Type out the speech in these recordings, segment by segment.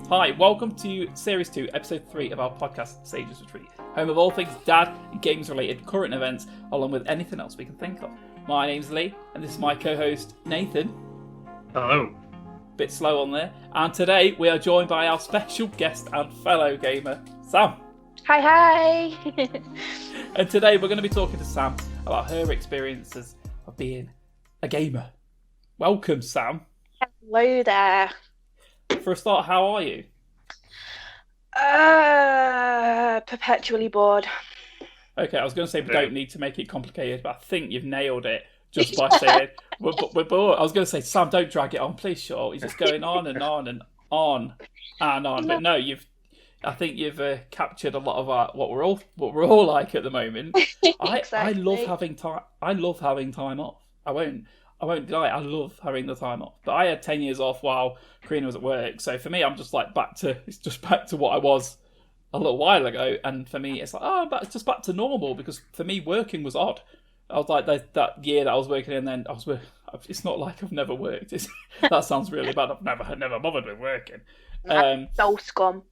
Hi, welcome to Series 2, Episode 3 of our podcast, Sages Retreat, home of all things dad and games-related current events, along with anything else we can think of. My name's Lee, and this is my co-host, Nathan. Hello. Bit slow on there. And today, we are joined by our special guest and fellow gamer, Sam. Hi. And today, we're going to be talking to Sam about her experiences of being a gamer. Welcome, Sam. Hello there. For a start, how are you? Perpetually bored. Okay, I was going to say we don't need to make it complicated, but I think you've nailed it just by saying we're bored. I was going to say, Sam, don't drag it on, please. Sure, he's just going on and on and on and on. But no, I think you've captured a lot of what we're all like at the moment. Exactly. I love having time. I love having time off. I won't deny it, I love having the time off. But I had 10 years off while Karina was at work. So for me, I'm just like back to what I was a little while ago. And for me, it's like, just back to normal. Because for me, working was odd. I was like that year that I was working and then it's not like I've never worked. That sounds really bad. I've never bothered with working. So scum.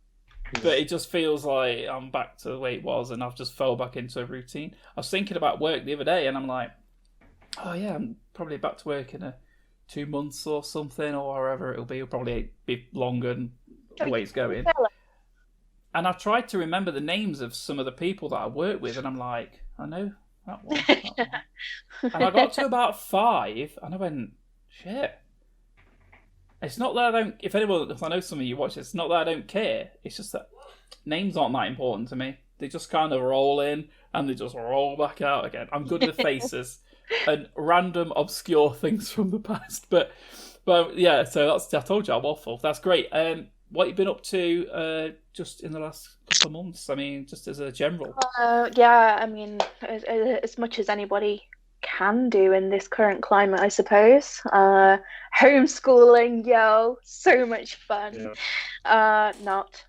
But it just feels like I'm back to the way it was and I've just fell back into a routine. I was thinking about work the other day and I'm like, oh yeah, I'm probably back to work in 2 months or something, or wherever it'll be. It'll probably be longer than the way it's going. And I tried to remember the names of some of the people that I work with, and I'm like, I know that one. And I got to about 5, and I went, shit. It's not that I don't. If I know some of you watch it, it's not that I don't care. It's just that names aren't that important to me. They just kind of roll in and they just roll back out again. I'm good with faces and random obscure things from the past. But yeah, so I told you I waffle. That's great. What you've been up to just in the last couple of months? I mean, just as a general. Yeah, I mean, as much as anybody can do in this current climate, I suppose. Homeschooling, so much fun. Yeah. Not.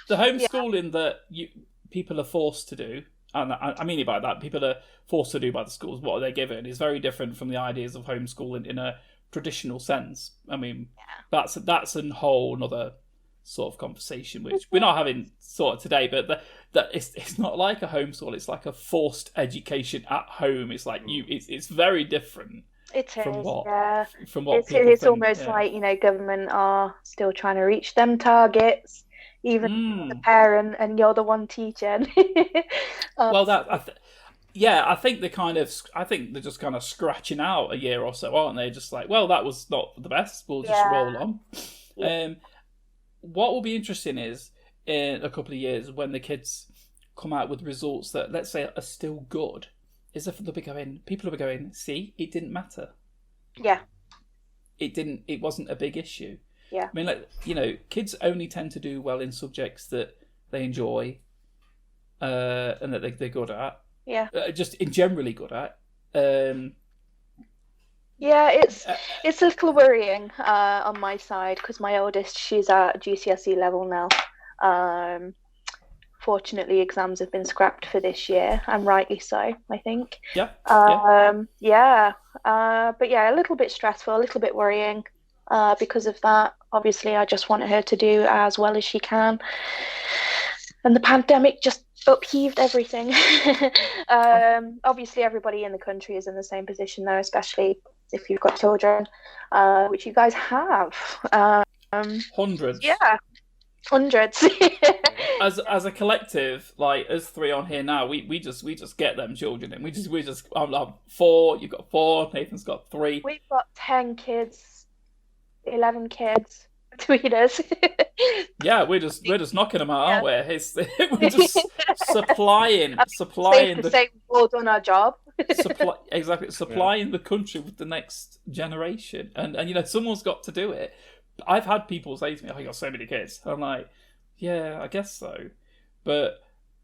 The homeschooling that people are forced to do, and I mean it by that, people are forced to do by the schools, what are they given, is very different from the ideas of homeschooling in a traditional sense. I mean, that's a whole other sort of conversation, which we're not having sort of today, but that it's not like a homeschool, it's like a forced education at home. It's like it's very different. It is, from what it's think, almost like, government are still trying to reach them targets, even the parent, and you're the one teaching. Well, I think they're just kind of scratching out a year or so, aren't they? Just like, well, that was not the best. We'll just roll on. Yeah. What will be interesting is in a couple of years when the kids come out with results that, let's say, are still good, is if people will be going, see, it didn't matter. Yeah. It wasn't a big issue. Yeah. I mean, kids only tend to do well in subjects that they enjoy and that they're good at. Yeah. Just generally good at. Yeah, it's a little worrying on my side because my oldest, she's at GCSE level now. Fortunately, exams have been scrapped for this year, and rightly so, I think. Yeah. But yeah, a little bit stressful, a little bit worrying because of that. Obviously, I just want her to do as well as she can. And the pandemic just upheaved everything. Obviously, everybody in the country is in the same position, though, especially if you've got children, which you guys have. Hundreds. Yeah. Hundreds. as a collective, like us 3 on here now, we just get them children in. We just I'm like 4. You've got 4. Nathan's got 3. We've got 10 kids, 11 kids between us. Yeah, we're just knocking them out, aren't we? We're just supplying safe to say we've all done our job. Supplying the country with the next generation, and someone's got to do it. I've had people say to me, "Oh, you got so many kids." I'm like, "Yeah, I guess so," but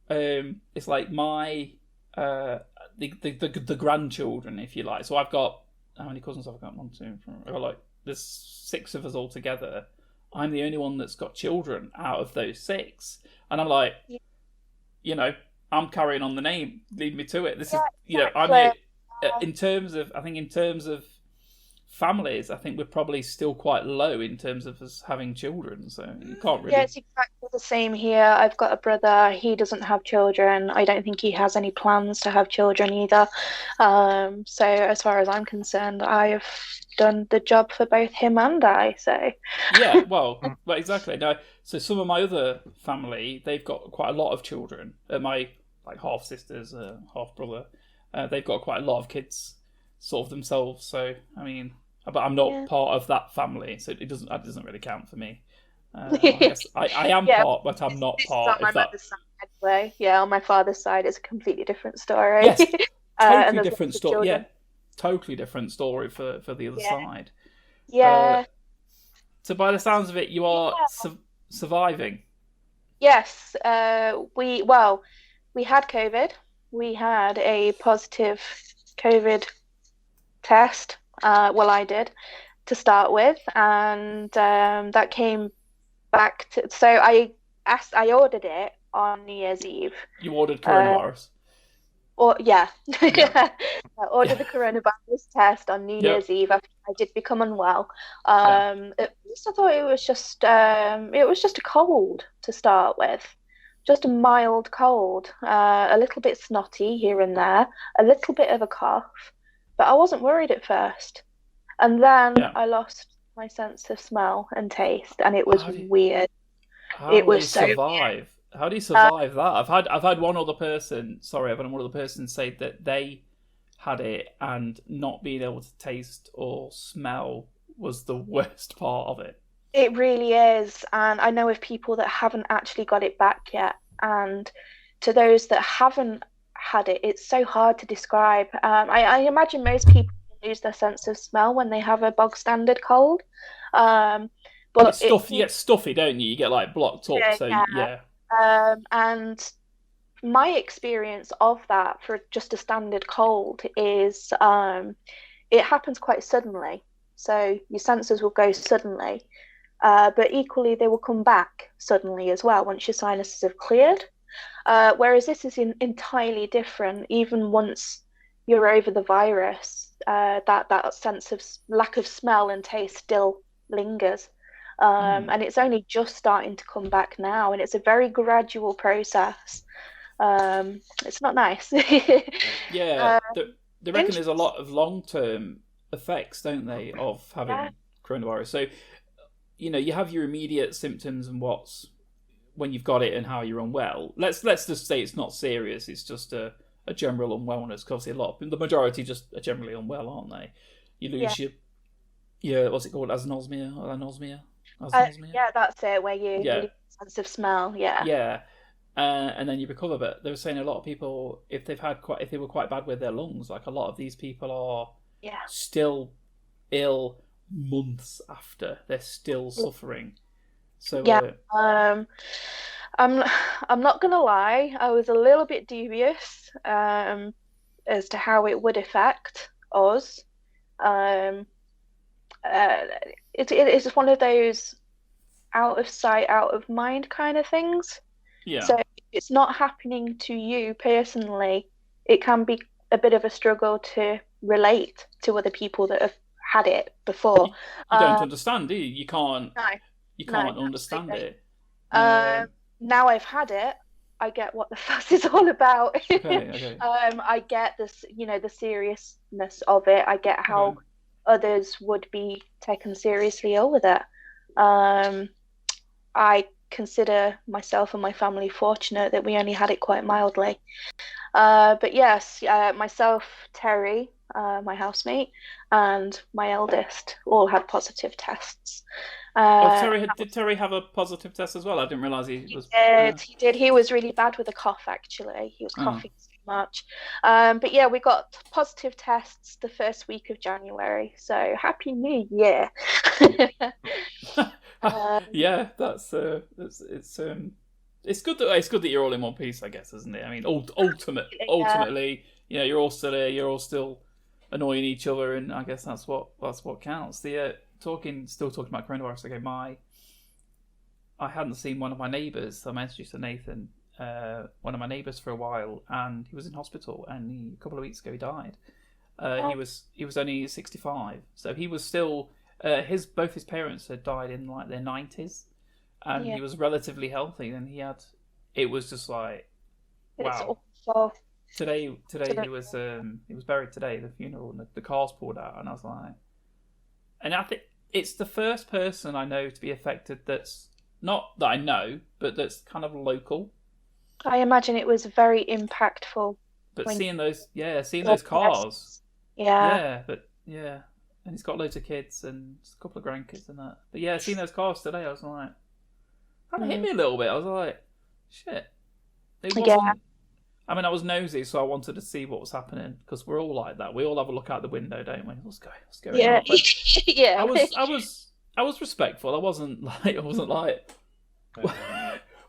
it's like my the grandchildren, if you like. So I've got, how many cousins have I got? 1, 2, 3. I've got there's 6 of us all together. I'm the only one that's got children out of those 6, and I'm like, I'm carrying on the name. Lead me to it. This is, I'm in terms of families, I think we're probably still quite low in terms of us having children. So you can't Yeah, really. it's exactly the same here. I've got a brother. He doesn't have children. I don't think he has any plans to have children either. So as far as I'm concerned, I have done the job for both him and I. So Yeah, well, exactly. No, so some of my other family, they've got quite a lot of children. My like half sisters, half brother, they've got quite a lot of kids, sort of themselves. So I mean, but I'm not yeah, part of that family, so that doesn't really count for me. I guess I am yeah. part, but I'm not This is on part. my If that, mother's side anyway. Yeah, on my father's side, it's a completely different story. yes, And totally there's different lots of story. Yeah, children. totally different story for the other Yeah, side. Uh, yeah, so by the sounds of it, you are yeah. surviving. Yes. We had COVID. We had a positive COVID test. I did to start with, and that came back to. So I ordered it on New Year's Eve. You ordered Uh, coronavirus. or yeah, Yeah. I Yeah. ordered the coronavirus test on New Yep. Year's Eve after I did become unwell. Yeah. At first I thought it was just a cold to start with, just a mild cold, a little bit snotty here and there, a little bit of a cough, but I wasn't worried at first. And then Yeah. I lost my sense of smell and taste, and it was How do you, weird. It how do was you so weird. survive? How do you Uh, survive that? I've had one other person. Sorry, I've had one other person say that they had it and not being able to taste or smell was the worst part of it. It really is. And I know of people that haven't actually got it back yet. And to those that haven't had it, it's so hard to describe. I imagine most people lose their sense of smell when they have a bog standard cold. Um, but it, You get stuffy, don't you? You get like blocked up. So yeah. yeah. And my experience of that for just a standard cold is it happens quite suddenly. So your senses will go suddenly. But equally, they will come back suddenly as well once your sinuses have cleared. Whereas this is entirely different. Even once you're over the virus, that sense of lack of smell and taste still lingers. Hmm. And it's only just starting to come back now, and it's a very gradual process. It's not nice. Yeah. uh, They reckon there's a interest, lot of long term effects, don't they, of yeah, having coronavirus. So you have your immediate symptoms and what's when you've got it and how you're unwell. Let's just say it's not serious. It's just a general unwellness. Because obviously, the majority just are generally unwell, aren't they? You yeah, lose your what's it called, anosmia. yeah, that's it. Where you Yeah, lose sense of smell. Yeah, yeah. And then you recover. But they were saying a lot of people, if they were quite bad with their lungs, like a lot of these people are yeah. still ill months after. They're still suffering. So Yeah, um, I'm I'm not gonna lie, I was a little bit dubious as to how it would affect us. Um, uh, it's one of those out of sight, out of mind kind of things. yeah, So if it's not happening to you personally, it can be a bit of a struggle to relate to other people that have had it before. you, you don't Uh, understand, do you? You can't. no, You no, can't understand absolutely. it. Um, Now I've had it, I get what the fuss is all about. Okay, okay, I get this, the seriousness of it. I get okay. how others would be taken seriously ill with it. Um, I consider myself and my family fortunate that we only had it quite mildly. But yes, myself, Terry, my housemate, and my eldest all had positive tests. Oh, Uh, Did Terry have a positive test as well? I didn't realise he He was. did. He did. He was really bad with a cough, actually. He was Oh. coughing so much. But yeah, we got positive tests the first week of January. So Happy New Year. Um, Yeah, it's good that you're all in one piece, I guess, isn't it? I mean, yeah, ultimately, you're all still here, you're all still annoying each other, and I guess that's what counts. Still talking about coronavirus. Okay, I hadn't seen one of my neighbours. So I introduced to Nathan, one of my neighbours for a while, and he was in hospital, and a couple of weeks ago he died. He was only 65, so he was still both his parents had died in like their 90s, and he was relatively healthy. And it was just like, wow. It's awful. Today he was buried today. The funeral, and the car's pulled out, and I was like, and I think it's the first person I know to be affected that's not that I know, but that's kind of local. I imagine it was very impactful. But seeing those cars, and he's got loads of kids and a couple of grandkids and that. But yeah, seeing those cars today, I was like, kind of hit me a little bit. I was like, shit. It wasn't. I mean, I was nosy, so I wanted to see what was happening, because we're all like that. We all have a look out the window, don't we? What's going on? But yeah. I was respectful. I wasn't like,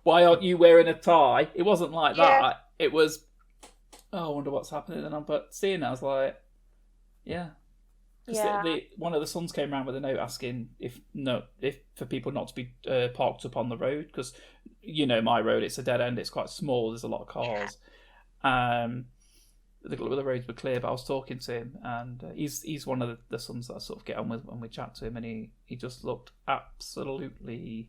why aren't you wearing a tie? It wasn't like that. It was, I wonder what's happening. But seeing it, I was like, yeah. One of the sons came around with a note asking if for people not to be parked up on the road, because my road, it's a dead end, it's quite small, there's a lot of cars. The roads were clear, but I was talking to him, and he's one of the sons that I sort of get on with when we chat to him, and he just looked absolutely.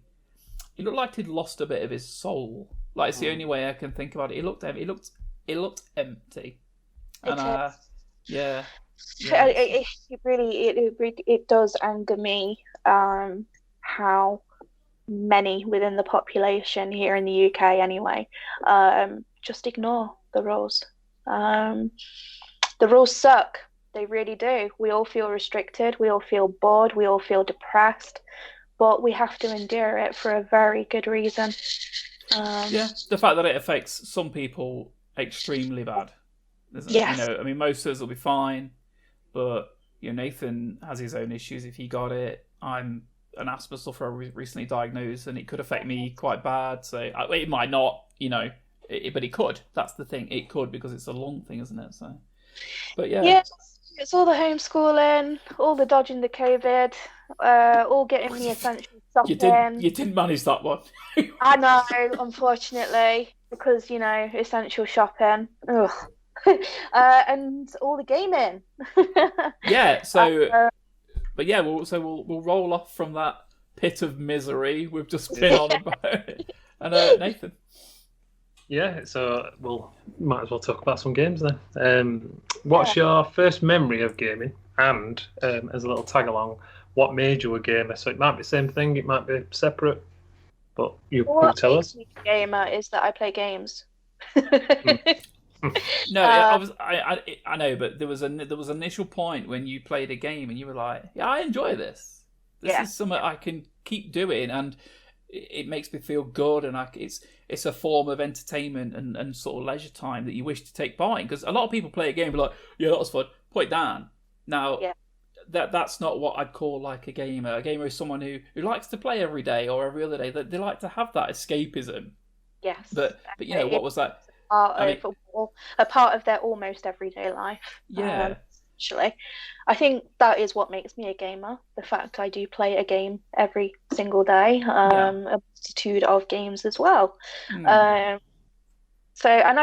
He looked like he'd lost a bit of his soul. Like, it's the only way I can think about it. It looked empty, and yeah. It does anger me how many within the population here in the UK anyway just ignore the rules. The rules suck. They really do. We all feel restricted, we all feel bored, we all feel depressed, but we have to endure it for a very good reason. The fact that it affects some people extremely bad. Yes. I mean, most of us will be fine, but Nathan has his own issues if he got it. I'm an asthma sufferer, recently diagnosed, and it could affect me quite bad. So it might not, but it could. That's the thing. It could, because it's a lung thing, isn't it? So, but yeah. Yeah, it's all the homeschooling, all the dodging the COVID, all getting the essential shopping. You didn't manage that one. I know, unfortunately, because essential shopping. Ugh. And all the gaming. Yeah. So. But yeah, we'll roll off from that pit of misery we've just been on about. And Nathan. Yeah, so might as well talk about some games then. What's your first memory of gaming? And as a little tag along, what made you a gamer? So it might be the same thing, it might be separate, but you tell us. What makes me a gamer is that I play games. No, I know, but there was an initial point when you played a game and you were like, "Yeah, I enjoy this. This is something I can keep doing, and it makes me feel good, and it's a form of entertainment and sort of leisure time that you wish to take part in." Because a lot of people play a game and be like, "Yeah, that was fun. Put it down." Now, that's not what I'd call like a gamer. A gamer is someone who likes to play every day or every other day. They like to have that escapism. Yes. But what was that? A part of their almost everyday life. Yeah. Actually, I think that is what makes me a gamer. The fact I do play a game every single day, a multitude of games as well. And I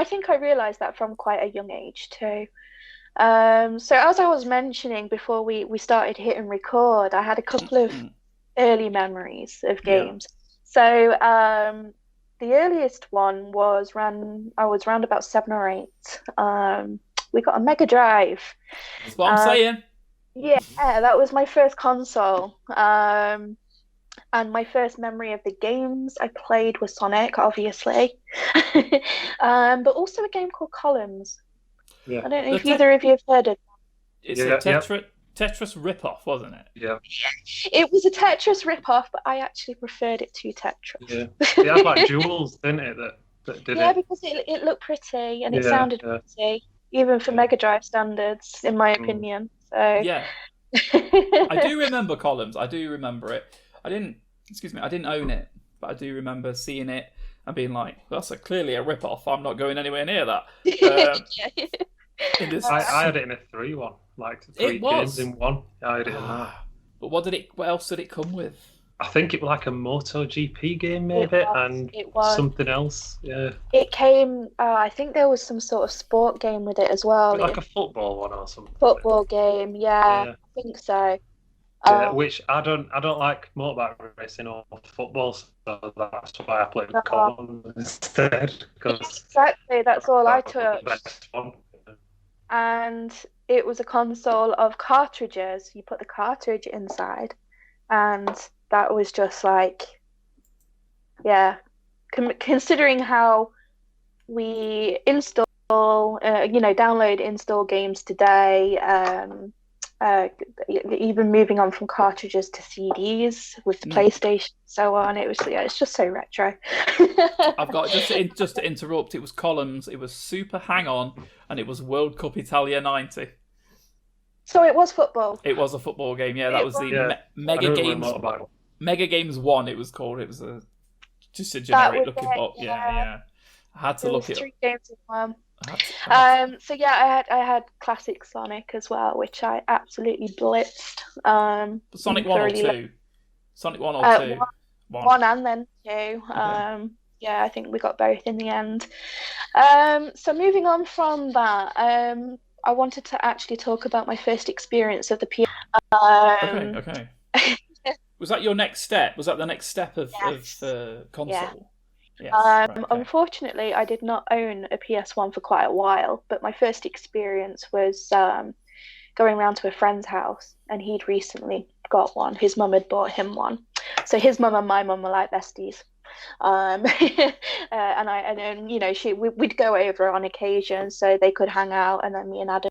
think I realised that from quite a young age too. So as I was mentioning before we started hitting record, I had a couple of early memories of games. So the earliest one was I was around about 7 or 8. We got a Mega Drive. That's what I'm saying. Yeah, that was my first console. And my first memory of the games I played was Sonic, obviously. But also a game called Columns. Yeah. I don't know if either of you have heard of it. It's a Tetris rip-off, wasn't it? Yeah. It was a Tetris rip-off, but I actually preferred it to Tetris. Yeah. It had like jewels, didn't it, that did it? Yeah, because it looked pretty and it sounded pretty, even for Mega Drive standards, in my opinion. So yeah. I do remember Columns. I do remember it. I didn't own it, but I do remember seeing it and being like, that's clearly a rip-off. I'm not going anywhere near that. I had it in a 3-1, like 3 games in one. I had it in that. But what else did it come with? I think it was like a MotoGP game, It maybe, was. and It was. something else. Yeah, It came. I think there was some sort of sport game with it as well. like a football one or something. Football game. Yeah, Yeah. I think so. Yeah, which I don't like motorbike racing or football, so that's why I played No. Colin instead. Because Exactly. That's all I that was the took. best one. And it was a console of cartridges. You put the cartridge inside, and that was just like, yeah. Considering how we download, install games today, uh, even moving on from cartridges to CDs with the PlayStation and so on, it's just so retro. I've got just to interrupt. It was columns. It was Super Hang On, and it was World Cup Italia '90. So it was football. It was a football game. Yeah, that was the Mega Games. Mega Games 1. It was called. It was just a generic looking box. Yeah. I had to look it up. 3 games in one. So yeah, I had classic Sonic as well, which I absolutely blitzed. Sonic 1 or 2? Sonic 1 or 2? 1 and then 2. Okay. Yeah, I think we got both in the end. So moving on from that, I wanted to actually talk about my first experience of the PS. Okay. Was that your next step? Was that the next step of console? Yeah. Yes. Right, okay. Unfortunately, I did not own a PS1 for quite a while, but my first experience was going around to a friend's house, and he'd recently got one. His mum had bought him one. So his mum and my mum were like besties. We'd go over on occasion so they could hang out, and then me and Adam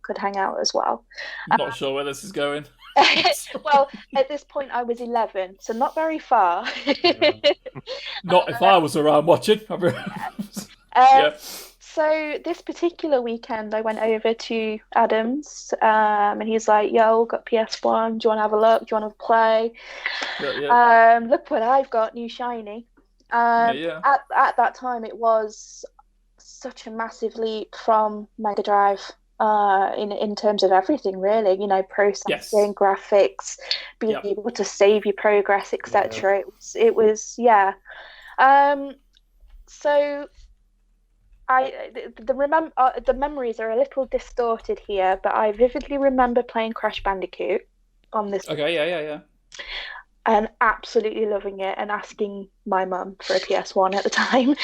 could hang out as well. I'm not sure where this is going. Well, at this point I was 11, so not very far. Not if I was around watching. So this particular weekend I went over to Adam's, and he's like, yo, got PS1, do you want to have a look, do you want to play? Look what I've got, new shiny. At that time it was such a massive leap from Mega Drive. In terms of everything, really, processing, graphics, being able to save your progress, etc. It was. So the memories are a little distorted here, but I vividly remember playing Crash Bandicoot on this. Okay, yeah. And absolutely loving it, and asking my mum for a PS1 at the time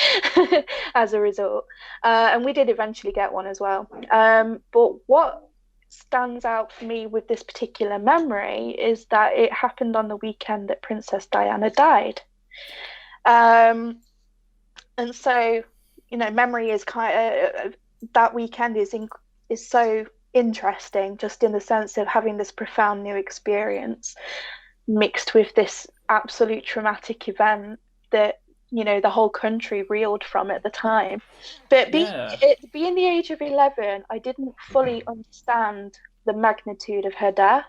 as a result. And we did eventually get one as well. But what stands out for me with this particular memory is that it happened on the weekend that Princess Diana died. And so, memory is that weekend is so interesting, just in the sense of having this profound new experience mixed with this absolute traumatic event that the whole country reeled from at the time. But being the age of 11, I didn't fully understand the magnitude of her death.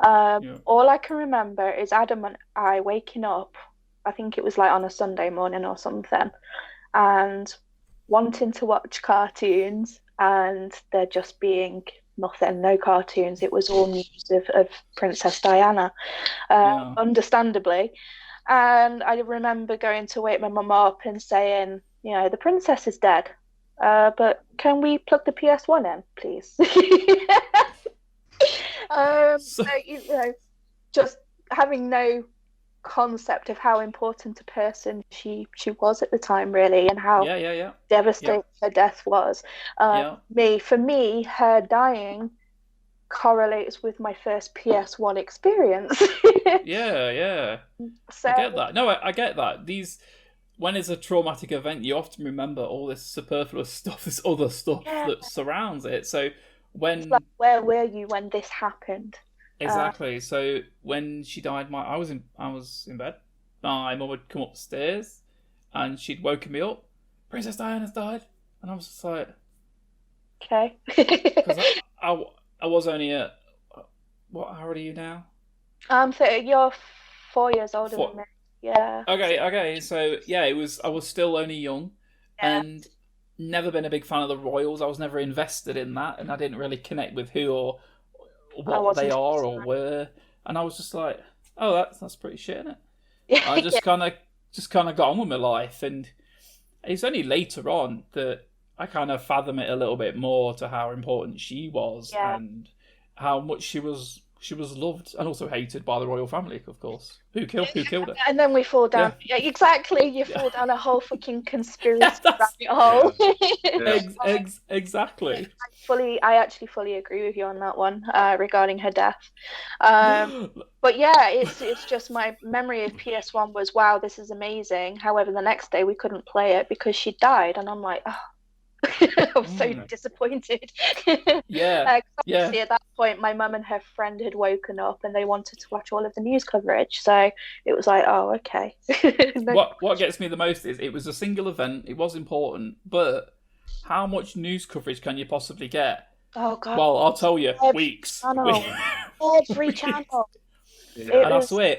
All I can remember is Adam and I waking up, I think it was like on a Sunday morning or something, and wanting to watch cartoons, and there just being nothing, no cartoons. It was all news of Princess Diana, understandably. And I remember going to wake my mum up and saying, the princess is dead, but can we plug the PS1 in, please? Just having no concept of how important a person she was at the time, really, and how devastating her death was. For me, her dying correlates with my first PS1 experience. So, I get that. No, I get that. When it's a traumatic event, you often remember all this superfluous stuff, this other stuff that surrounds it. So when where were you when this happened? Exactly. So when she died, I was in bed. My mum would come upstairs, and she'd woken me up. Princess Diana's died, and I was just like, okay. Because I was only what? How old are you now? So you're 4 years older than me. Yeah. Okay. So yeah, I was still only young, and never been a big fan of the royals. I was never invested in that, and I didn't really connect with who or what they are or were, and I was just like, oh, that's pretty shit, isn't it? Yeah, I just kind of got on with my life, and it's only later on that I kind of fathom it a little bit more to how important she was Yeah. and how much she was loved and also hated by the royal family, of course. Who killed her? And then we fall down. Yeah. Yeah, exactly. You fall down a whole fucking conspiracy that's- rabbit hole. Yeah. Exactly. I actually fully agree with you on that one regarding her death. But yeah, it's just my memory of PS1 was, wow, this is amazing. However, the next day we couldn't play it because she died, and I'm like, oh. I'm so disappointed. Yeah. Obviously, at that point, my mum and her friend had woken up and they wanted to watch all of the news coverage. So it was like, oh, okay. What gets me the most is it was a single event. It was important, but how much news coverage can you possibly get? Oh God! Well, I'll tell you, weeks. Every channel. Yeah. And I swear,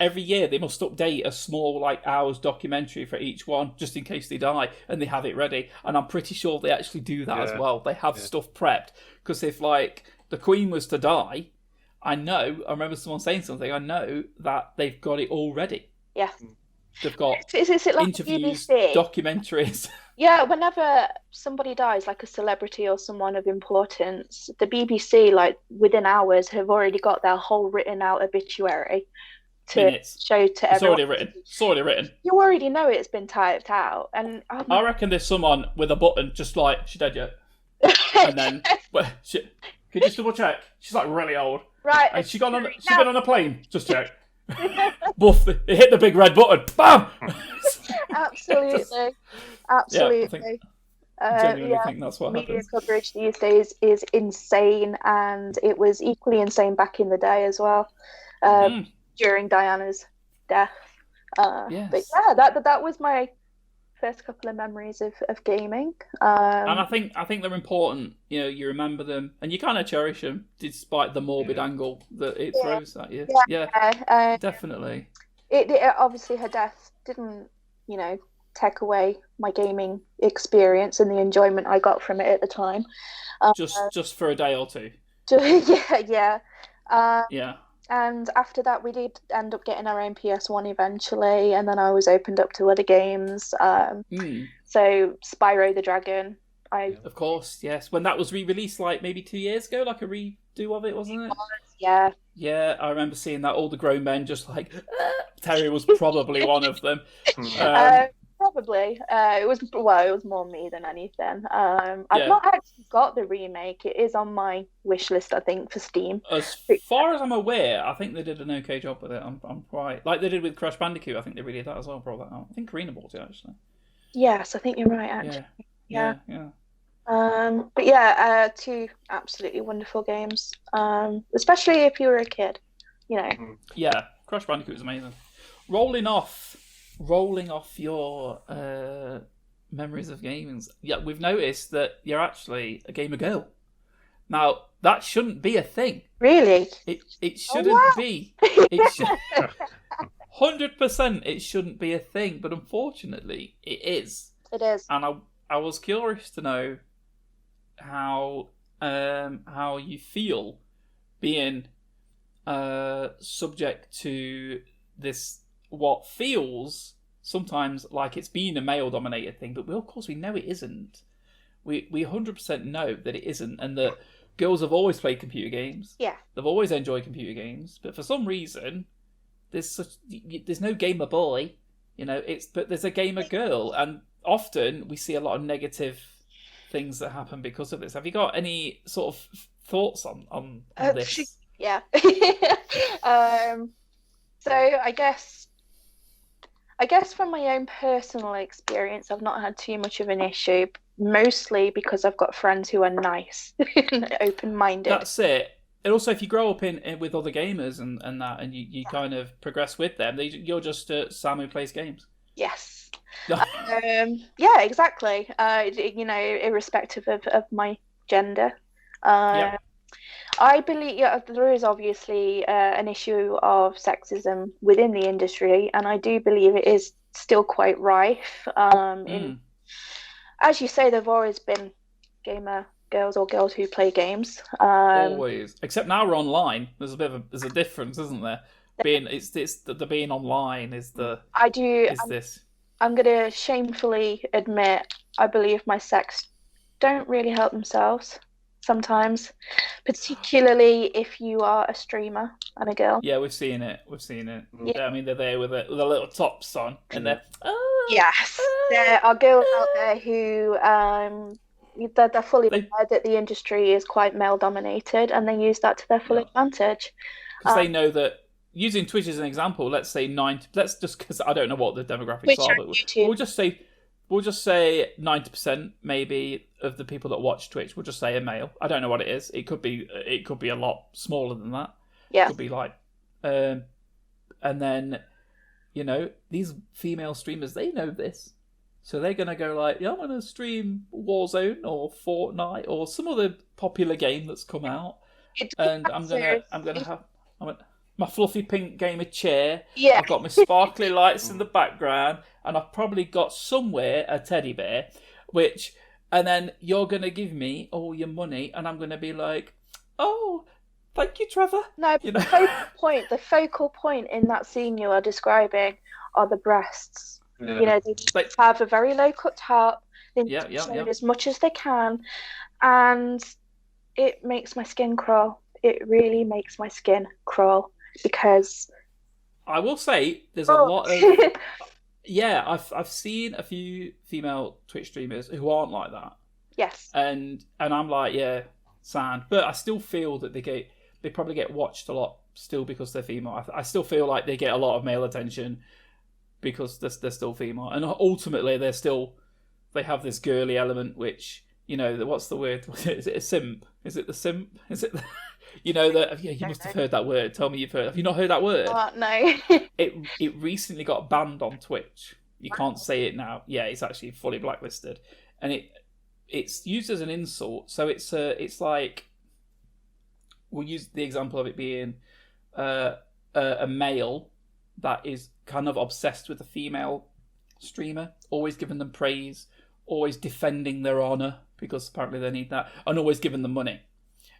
every year they must update a small hours documentary for each one, just in case they die, and they have it ready. And I'm pretty sure they actually do that as well. They have stuff prepped, because if the Queen was to die, I remember someone saying something. I know that they've got it all ready. Yeah, they've got is it like interviews, BBC? Documentaries. Yeah, whenever somebody dies, like a celebrity or someone of importance, the BBC, like within hours, have already got their whole written out obituary to show to everyone. It's already written. You already know it's been typed out, and I reckon there's someone with a button just like, she dead yet? And then can you just double check? She's like really old, right? And she been on a plane. Just check. Boof! It hit the big red button. Bam! Absolutely. I genuinely think that's what media happens. coverage these days is insane, and it was equally insane back in the day as well. During Diana's death. Yes. But yeah, that was my first couple of memories of gaming. And I think they're important. You remember them and you kind of cherish them, despite the morbid angle that it throws at you. Yeah, definitely. It obviously, her death didn't, take away my gaming experience and the enjoyment I got from it at the time. Just for a day or two. Yeah. Yeah. And after that, we did end up getting our own PS1 eventually, and then I was opened up to other games. So Spyro the Dragon. Of course, yes. When that was re-released, maybe 2 years ago, like a redo of it, wasn't it? Yeah. Yeah, I remember seeing that. All the grown men just like... Terry was probably one of them. Probably. It was more me than anything. I've not actually got the remake. It is on my wish list, I think, for Steam. As far as I'm aware, I think they did an okay job with it. I'm quite... Like they did with Crash Bandicoot, I think they really did that as well, brought that out. I think Karina bought it, actually. Yes, I think you're right, actually. Yeah. But yeah, two absolutely wonderful games. Especially if you were a kid, Yeah, Crash Bandicoot is amazing. Rolling off your memories of gaming. Yeah, we've noticed that you're actually a gamer girl. Now that shouldn't be a thing. Really? It shouldn't be. 100% it shouldn't be a thing, but unfortunately it is. It is. And I was curious to know how you feel being subject to this, what feels sometimes like it's been a male-dominated thing, but of course we know it isn't. We 100% know that it isn't, and that girls have always played computer games. Yeah. They've always enjoyed computer games, but for some reason, there's no gamer boy, but there's a gamer girl, and often we see a lot of negative things that happen because of this. Have you got any sort of thoughts on this? Yeah. So I guess from my own personal experience, I've not had too much of an issue, mostly because I've got friends who are nice and open-minded. That's it. And also, if you grow up with other gamers and that, and you kind of progress with them, you're just Sam who plays games. Yes. Yeah, exactly. Irrespective of my gender. I believe there is obviously an issue of sexism within the industry, and I do believe it is still quite rife. As you say, there've always been gamer girls or girls who play games. Always, except now we're online. There's a difference, isn't there? the being online is the I do. is this. I'm going to shamefully admit, I believe my sex don't really help themselves sometimes, particularly if you are a streamer and a girl. Yeah, we've seen it. Yeah. I mean, they're there with a little tops on, and they're Yes, there are girls out there who they're fully aware that the industry is quite male dominated, and they use that to their full advantage. Because they know that, using Twitch as an example, let's say 90. Let's just, because I don't know what the demographics are, but we'll just say 90% maybe of the people that watch Twitch. We'll just say a male. I don't know what it is. It could be a lot smaller than that. Yeah. It could be like, and then, you know, these female streamers, they know this. So they're going to go like, yeah, I'm going to stream Warzone or Fortnite or some other popular game that's come out. And I'm going to have my fluffy pink gamer chair. Yeah. I've got my sparkly lights in the background, and I've probably got somewhere a teddy bear, and then you're going to give me all your money, and I'm going to be like, oh, thank you, Trevor. No, you know? the focal point in that scene you are describing are the breasts. Yeah. You know, they have a very low cut top. They show as much as they can, and it makes my skin crawl. It really makes my skin crawl, because I will say there's a lot of I've seen a few female Twitch streamers who aren't like that. Yes. And I'm like, yeah, sad, but I still feel that they probably get watched a lot still because they're female. I still feel like they get a lot of male attention because they're still female, and ultimately they have this girly element, which, you know, what's the word? Is it a simp? Is it the simp? Is it you know that? Yeah, you must have heard that word. Tell me you've heard. Have you not heard that word? No. It recently got banned on Twitch. You can't say it now. Yeah, it's actually fully blacklisted, and it's used as an insult. So it's like, we'll use the example of it being a male that is kind of obsessed with a female streamer, always giving them praise, always defending their honor because apparently they need that, and always giving them money.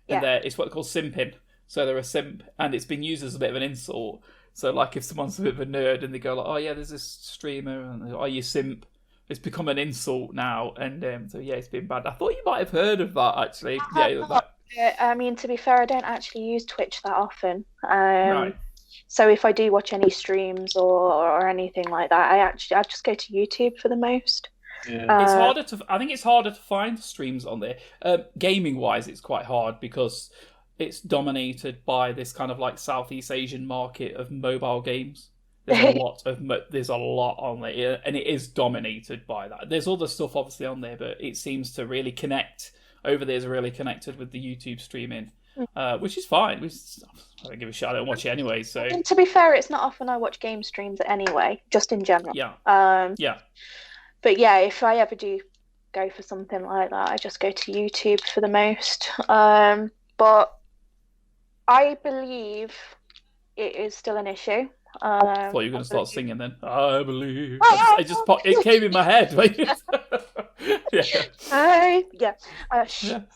And it's what they call simping. So they're a simp, and it's been used as a bit of an insult. So like if someone's a bit of a nerd and they go like, oh yeah, there's this streamer, and they go, oh, you simp, it's become an insult now. And so yeah, it's been bad. I thought you might have heard of that actually. I mean, to be fair, I don't actually use Twitch that often. Right. So if I do watch any streams or anything like that, I just go to YouTube for the most. Yeah. I think it's harder to find streams on there. Gaming wise, it's quite hard because it's dominated by this kind of like Southeast Asian market of mobile games. There's a lot on there, and it is dominated by that. There's other stuff obviously on there, but it seems to really connect over there. Is really connected with the YouTube streaming, which is fine. I don't give a shit. I don't watch it anyway. So, and to be fair, it's not often I watch game streams anyway, just in general. Yeah. But yeah, if I ever do go for something like that, I just go to YouTube for the most. But I believe it is still an issue. I thought you were going to start singing then. I believe. It came in my head.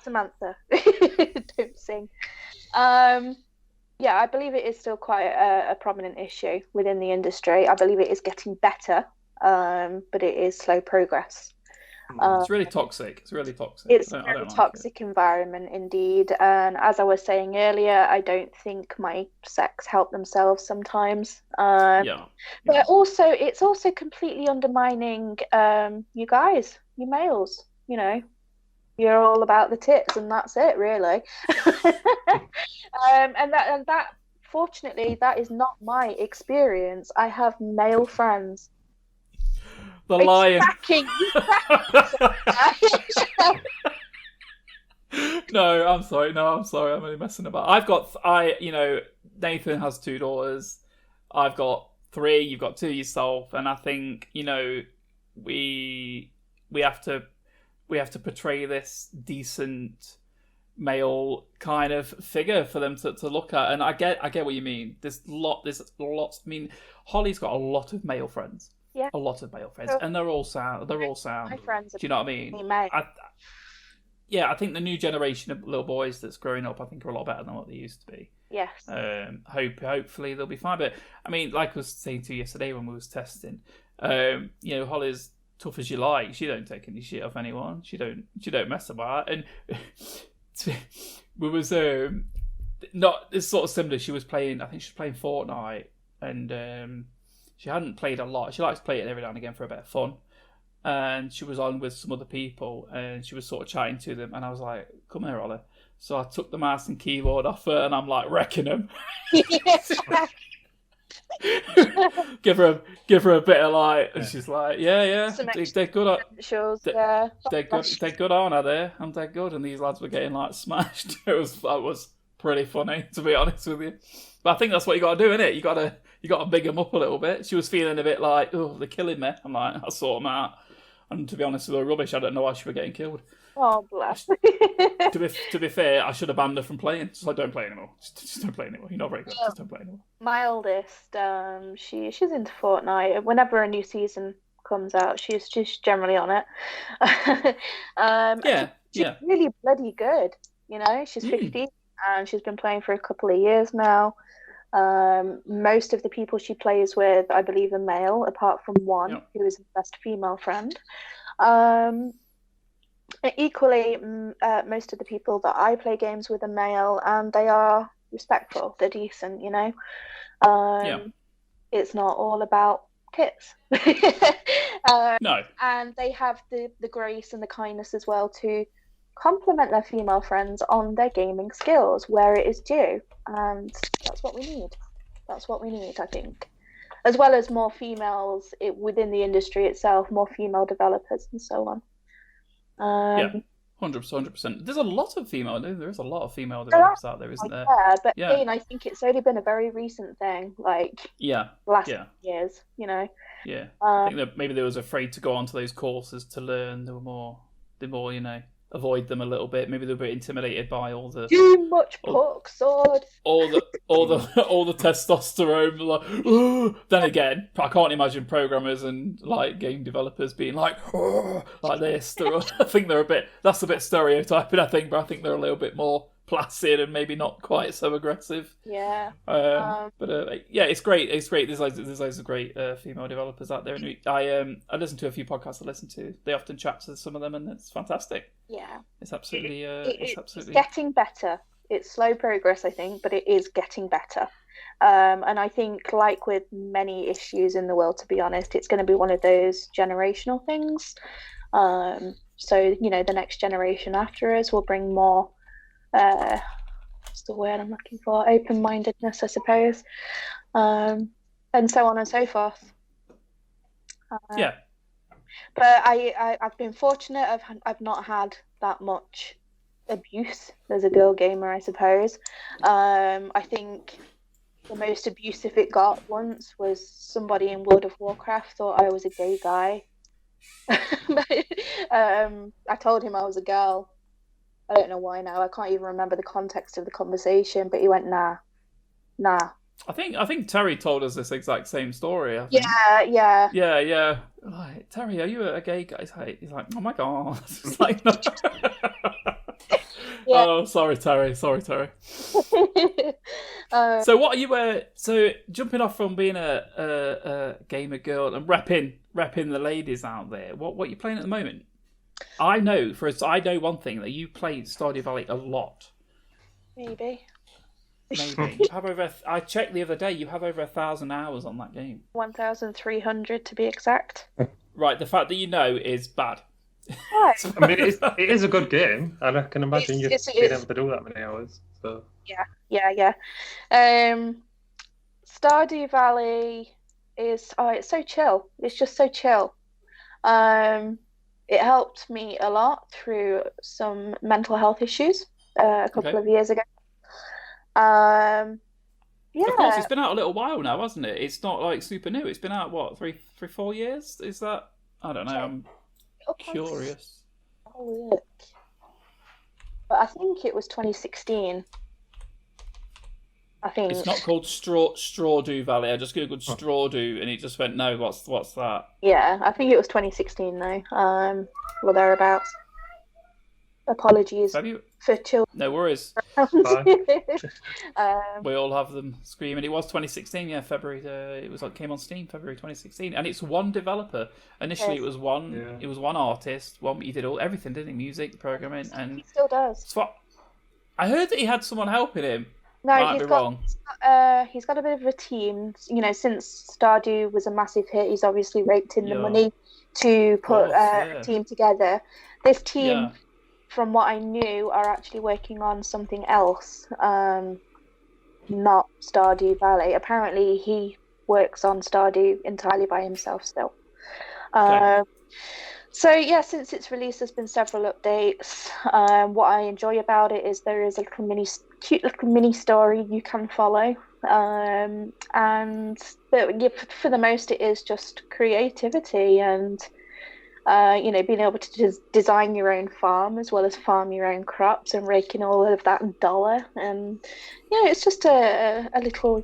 Samantha, don't sing. I believe it is still quite a prominent issue within the industry. I believe it is getting better, but it is slow progress. It's really toxic. It's a very toxic environment indeed. And as I was saying earlier, I don't think my sex help themselves sometimes. But also, it's also completely undermining you guys, you males. You know, you're all about the tits, and that's it, really. And that, fortunately, that is not my experience. I have male friends. The lion. No, I'm sorry. I'm only messing about. Nathan has 2 daughters. I've got 3. You've got 2 yourself, and I think, you know, we have to portray this decent male kind of figure for them to look at. And I get what you mean. There's lots. I mean, Holly's got a lot of male friends. Yeah. A lot of male friends, and they're all sound. My friends are, do you know what I mean? yeah, I think the new generation of little boys that's growing up, I think, are a lot better than what they used to be. Yes. Hopefully they'll be fine. But I mean, like I was saying to you yesterday when we was testing, Holly's tough as you like. She don't take any shit off anyone. She don't mess about. And we was not it's sort of similar. She was playing. I think she was playing Fortnite, and she hadn't played a lot. She likes to play it every now and again for a bit of fun. And she was on with some other people, and she was sort of chatting to them. And I was like, "Come here, Holly." So I took the mouse and keyboard off her, and I'm like wrecking them. give her a bit of like, and she's like, yeah, they're good at shows. They're good, aren't they? I'm dead good, and these lads were getting like smashed. That was pretty funny, to be honest with you. But I think that's what you got to do, innit? You got to big them up a little bit. She was feeling a bit like, oh, they're killing me. I'm like, I'll sort them out. And to be honest with her, rubbish. I don't know why she was getting killed. Oh, bless. to be fair, I should have banned her from playing. Just like, don't play anymore. Just don't play anymore. You're not very good. Just don't play anymore. My oldest, she's into Fortnite. Whenever a new season comes out, she's just generally on it. She's really bloody good. You know, she's 15 and she's been playing for a couple of years now. Most of the people she plays with, I believe, are male, apart from one who is the best female friend. Equally, most of the people that I play games with are male, and they are respectful. They're decent, you know. It's not all about tits. No. And they have the grace and the kindness as well to compliment their female friends on their gaming skills where it is due, and that's what we need. I think, as well as more females within the industry itself, more female developers and so on. 100%. There's a lot of female. There's a lot of female developers out there, isn't there? Yeah, but again, I think it's only been a very recent thing, like last years, you know. Yeah, I think that maybe they was afraid to go onto those courses to learn. They more, you know, avoid them a little bit. Maybe they were a bit intimidated by all the too much puck sword, all the testosterone. Like, then again, I can't imagine programmers and like game developers being like this. I think they're that's a bit stereotyping. I think, but I think they're a little bit more placid and maybe not quite so aggressive. Yeah. It's great. It's great. There's loads of great female developers out there, and I listen to a few podcasts I listen to. They often chat to some of them, and it's fantastic. Yeah. It's absolutely. It's getting better. It's slow progress, I think, but it is getting better. And I think, like with many issues in the world, to be honest, it's going to be one of those generational things. So you know, the next generation after us will bring more. What's the word I'm looking for? Open-mindedness, I suppose, and so on and so forth. But I've been fortunate. I've not had that much abuse as a girl gamer, I suppose. I think the most abusive it got once was somebody in World of Warcraft thought I was a gay guy. I told him I was a girl. I don't know why now. I can't even remember the context of the conversation, but he went, nah. I think Terry told us this exact same story. I think. Yeah. Like, Terry, are you a gay guy? He's like, oh my god. It's like, no. Oh, sorry, Terry. So what are you? So jumping off from being a gamer girl and repping the ladies out there. What are you playing at the moment? I know one thing, that you play Stardew Valley a lot. Maybe. You have over. I checked the other day. You have over 1,000 hours on that game. 1,300 to be exact. Right. The fact that you know is bad. Right. I mean, it is a good game, and I can imagine you being able to do that many hours. So. Yeah. Stardew Valley is it's so chill. It's just so chill. It helped me a lot through some mental health issues a couple of years ago. Of course, it's been out a little while now, hasn't it? It's not like super new. It's been out, what, 4 years? Is that? I don't know. I'm curious. Oh, look. But I think it was 2016. I think it's not called Strawdew Valley. I just googled Strawdew and it just went, no, what's that? Yeah, I think it was 2016 though. Well, thereabouts. Apologies February. for children. No worries. um, We all have them screaming. It was 2016, yeah, February. It was came on Steam February 2016, and it's one developer. Initially, Yes. it was one. Yeah. It was one artist. He did everything, didn't he? Music, programming, and he still does. so I heard that he had someone helping him. No, Might be wrong. He's got a bit of a team. You know, since Stardew was a massive hit, he's obviously raked in the money to put a team together. This team, from what I knew, are actually working on something else, not Stardew Valley. Apparently, he works on Stardew entirely by himself still. So yeah, since its release, there's been several updates. What I enjoy about it is there is a cute little mini story you can follow, and for the most, it is just creativity and being able to design your own farm as well as farm your own crops and raking all of that dollar. And it's just a little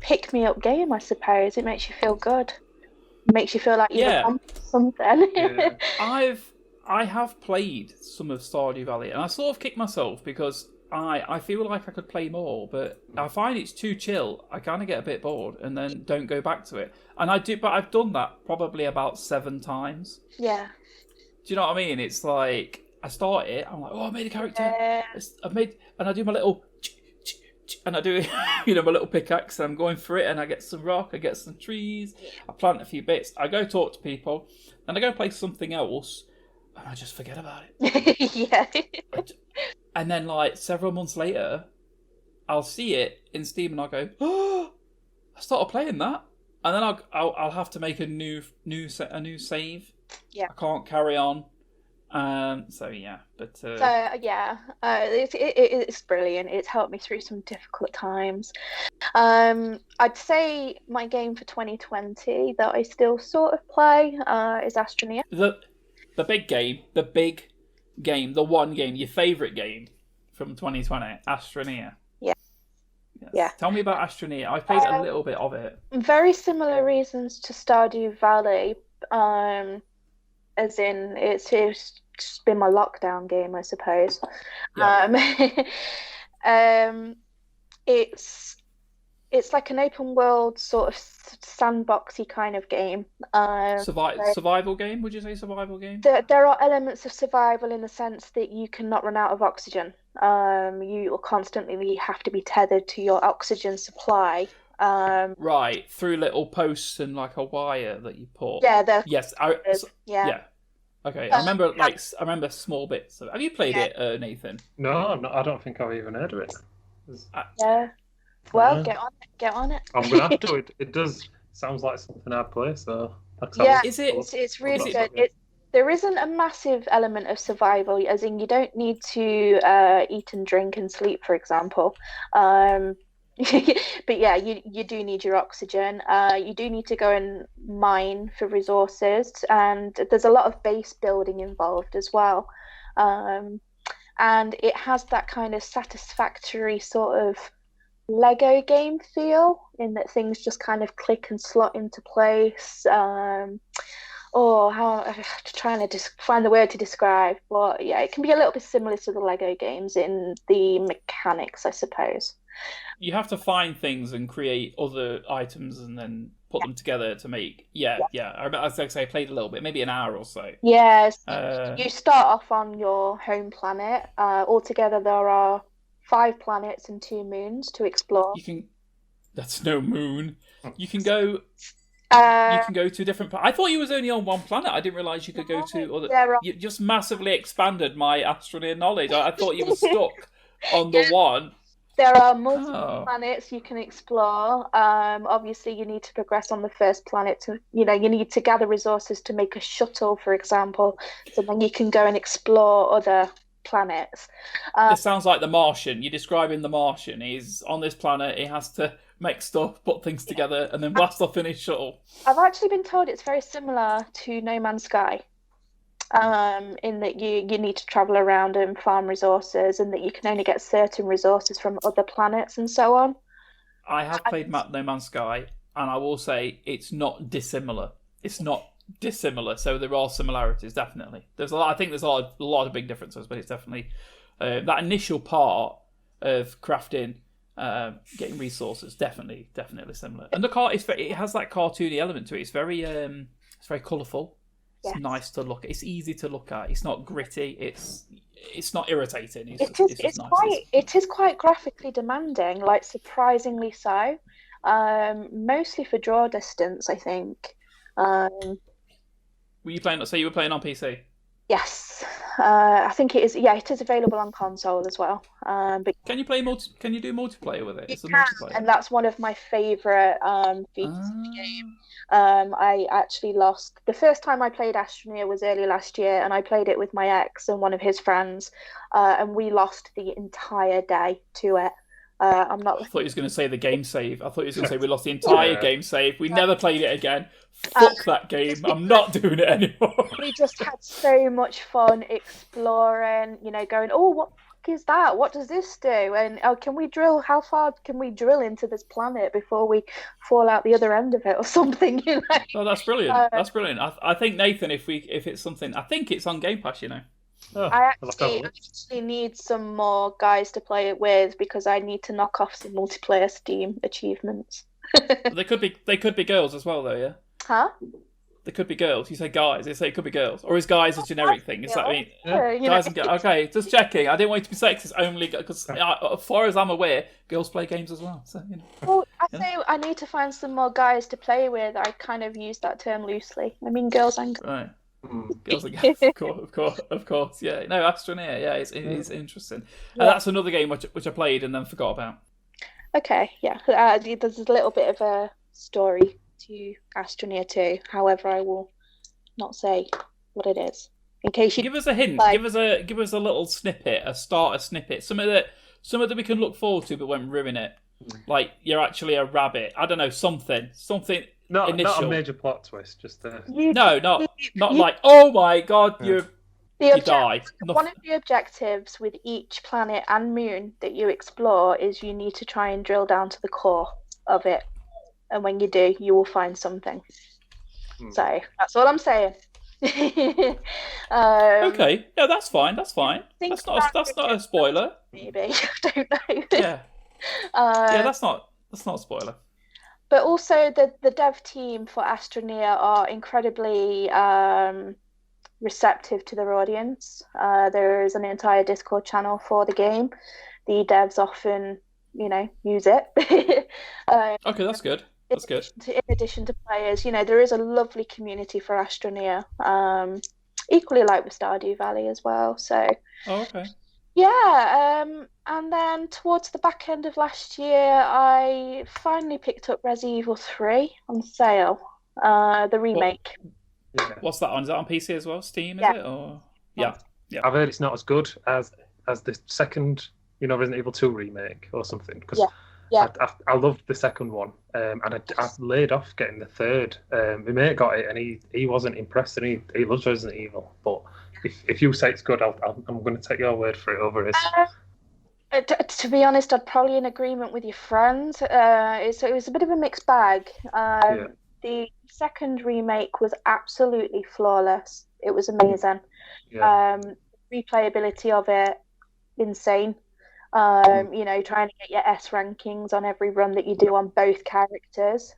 pick-me-up game, I suppose. It makes you feel good. It makes you feel like you've accomplished something. Yeah. I have played some of Stardew Valley, and I sort of kick myself because I feel like I could play more, but I find it's too chill. I kind of get a bit bored and then don't go back to it. And but I've done that probably about 7 times. Yeah. Do you know what I mean? It's like I start it, I'm like, I made a character. And I do my little, and I do, my little pickaxe, and I'm going for it, and I get some rock, I get some trees, I plant a few bits, I go talk to people, and I go play something else, and I just forget about it. Yeah. And then, several months later, I'll see it in Steam, and I'll go, I started playing that, and then I'll have to make a new save. Yeah. I can't carry on. It's brilliant. It's helped me through some difficult times. I'd say my game for 2020 that I still sort of play is Astroneer. The big game, the one game, your favourite game from 2020, Astroneer. Yeah. Yes. Yeah. Tell me about Astroneer. I played a little bit of it. Very similar reasons to Stardew Valley. As in, it's been my lockdown game, I suppose. Yeah. It's like an open world sort of sandboxy kind of game. Survival game? Would you say survival game? There are elements of survival in the sense that you cannot run out of oxygen. You will constantly have to be tethered to your oxygen supply. Right, through little posts and a wire that you put. Yeah. Yes. Yeah. Okay, I remember small bits. Have you played it, Nathan? No, I don't think I've even heard of it. Yeah. Well, get on it. I'm gonna have to. It does sounds like something I'd play. So it's really good. There isn't a massive element of survival, as in you don't need to eat and drink and sleep, for example. But yeah, you do need your oxygen. You do need to go and mine for resources, and there's a lot of base building involved as well. And it has that kind of satisfactory sort of Lego game feel, in that things just kind of click and slot into place. I'm trying to find the word to describe, but yeah, it can be a little bit similar to the Lego games in the mechanics, I suppose. You have to find things and create other items and then put them together to make. Yeah. As I say, I played a little bit, maybe an hour or so. Yes. You start off on your home planet. Altogether, there are 5 planets and 2 moons to explore. That's no moon. You can go. You can go to different. I thought you was only on one planet. I didn't realise you could go to other. You just massively expanded my Astroneer knowledge. I thought you were stuck on the one. There are multiple planets you can explore. Obviously, you need to progress on the first planet. You need to gather resources to make a shuttle, for example. So then you can go and explore other planets. This sounds like The Martian. You're describing The Martian. He's on this planet. He has to make stuff, put things together, and then blast off in his shuttle. I've actually been told it's very similar to No Man's Sky. In that you need to travel around and farm resources, and that you can only get certain resources from other planets and so on. I have played No Man's Sky, and I will say it's not dissimilar. It's not dissimilar. So there are similarities, definitely. There's a lot. I think there's a lot of big differences, but it's definitely that initial part of crafting, getting resources, definitely similar. And it has that cartoony element to it. It's very colourful. It's nice to look at. It's easy to look at. It's not gritty. It's not irritating. It is quite graphically demanding, like surprisingly so. Mostly for draw distance, I think. Were you playing? So you were playing on PC? Yes, I think it is. Yeah, it is available on console as well. But can you play Can you do multiplayer with it? It's multiplayer, and that's one of my favourite features of the game. I actually lost the first time I played Astroneer was early last year, and I played it with my ex and one of his friends, and we lost the entire day to it. I thought he was going to say the game save. I thought he was going to say we lost the entire game save. We never played it again. Fuck that game. I'm not doing it anymore. We just had so much fun exploring, going, oh, what the fuck is that? What does this do? And can we drill? How far can we drill into this planet before we fall out the other end of it or something? Oh, that's brilliant. That's brilliant. I think, Nathan, if it's something, I think it's on Game Pass, Oh, I actually need some more guys to play it with because I need to knock off some multiplayer Steam achievements. They could be girls as well, though, yeah? Huh? They could be girls. You say guys, they say it could be girls. Or is guys a generic thing? Is that what I mean? Guys and girls. Okay, just checking. I didn't want you to be sexist only because, as far as I'm aware, girls play games as well. So, Well, say I need to find some more guys to play with. I kind of use that term loosely. I mean, girls and girls. Right. Girls and girls, of course. Yeah. No, Astroneer. Yeah, it's interesting. And that's another game which I played and then forgot about. Okay, yeah. There's a little bit of a story to Astroneer 2. However, I will not say what it is in case you give us a hint. Give us a little snippet, a starter snippet, something that we can look forward to, but won't ruin it. Like you're actually a rabbit. I don't know, something. Not a major plot twist. Just not like oh my god, you die. One of the objectives with each planet and moon that you explore is you need to try and drill down to the core of it. And when you do, you will find something. So that's all I'm saying. Okay, yeah, that's fine. That's not a spoiler. Maybe I don't know. Yeah, yeah, that's not a spoiler. But also, the dev team for Astroneer are incredibly receptive to their audience. There is an entire Discord channel for the game. The devs often, use it. Okay, that's good. That's good. In addition to players, there is a lovely community for Astroneer. Equally like with Stardew Valley as well. So. Oh, okay. Yeah, and then towards the back end of last year, I finally picked up Resident Evil 3 on sale, the remake. What's that on? Is that on PC as well? Steam, is it? Or yeah. I've heard it's not as good as the second, Resident Evil 2 remake or something. Because I loved the second one, and I laid off getting the third. My mate got it, and he wasn't impressed, and he loves Resident Evil, but. If you say it's good, I'm going to take your word for it over his. To be honest, I'd probably in agreement with your friend. So it was a bit of a mixed bag. The second remake was absolutely flawless. It was amazing. Replayability of it, insane. Trying to get your S rankings on every run that you do on both characters.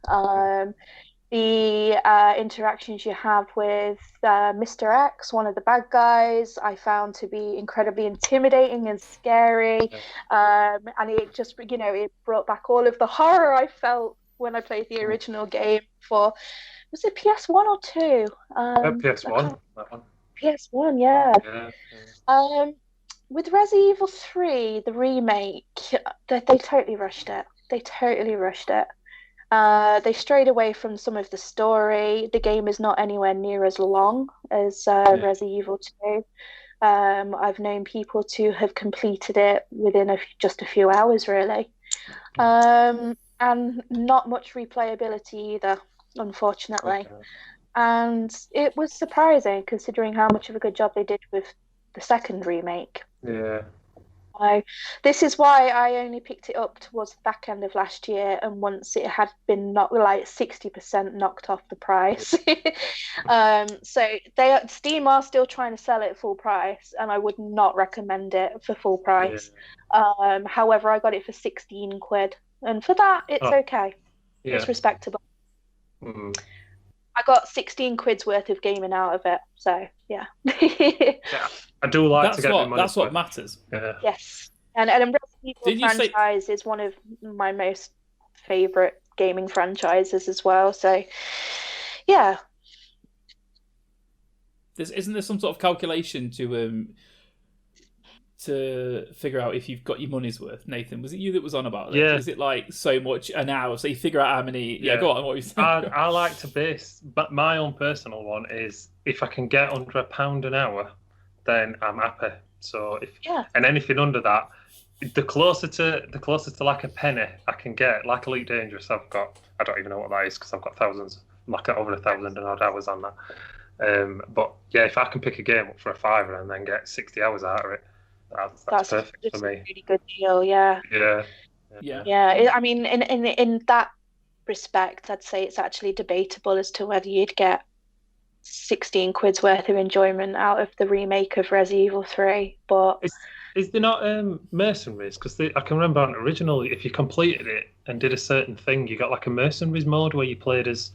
The interactions you have with Mr. X, one of the bad guys, I found to be incredibly intimidating and scary. And it just, it brought back all of the horror I felt when I played the original game for, was it PS1 or 2? PS1. That one. PS1, yeah. With Resident Evil 3, the remake, they totally rushed it. They strayed away from some of the story. The game is not anywhere near as long as Resident Evil 2. I've known people to have completed it within just a few hours, really. And not much replayability either, unfortunately. And it was surprising, considering how much of a good job they did with the second remake. Yeah. This is why I only picked it up towards the back end of last year, and once it had been knocked like 60% knocked off the price. So Steam are still trying to sell it full price, and I would not recommend it for full price. However, I got it for 16 quid, and for that, it's okay. It's respectable. I got 16 quid's worth of gaming out of it, so yeah. I do like to get my money. That's what matters. Yes, and Resident Evil franchise is one of my most favorite gaming franchises as well. So, yeah. Isn't there some sort of calculation to figure out if you've got your money's worth? Nathan, was it you that was on about it? Yeah. Is it like so much an hour? So you figure out how many. Yeah, go on. What you saying? I like to base, but my own personal one is if I can get under £1 an hour, then I'm happy. So and anything under that, the closer to like a penny I can get, like Elite Dangerous, I don't even know what that is because I've got thousands, like over 1,000 and odd hours on that. But yeah, if I can pick a game up for a £5 and then get 60 hours out of it, that's perfect for me. A really good deal, yeah. Yeah. I mean, in that respect, I'd say it's actually debatable as to whether you'd get 16 quid's worth of enjoyment out of the remake of Resident Evil 3. But is there not mercenaries? Because I can remember on originally, if you completed it and did a certain thing, you got like a mercenaries mode where you played as,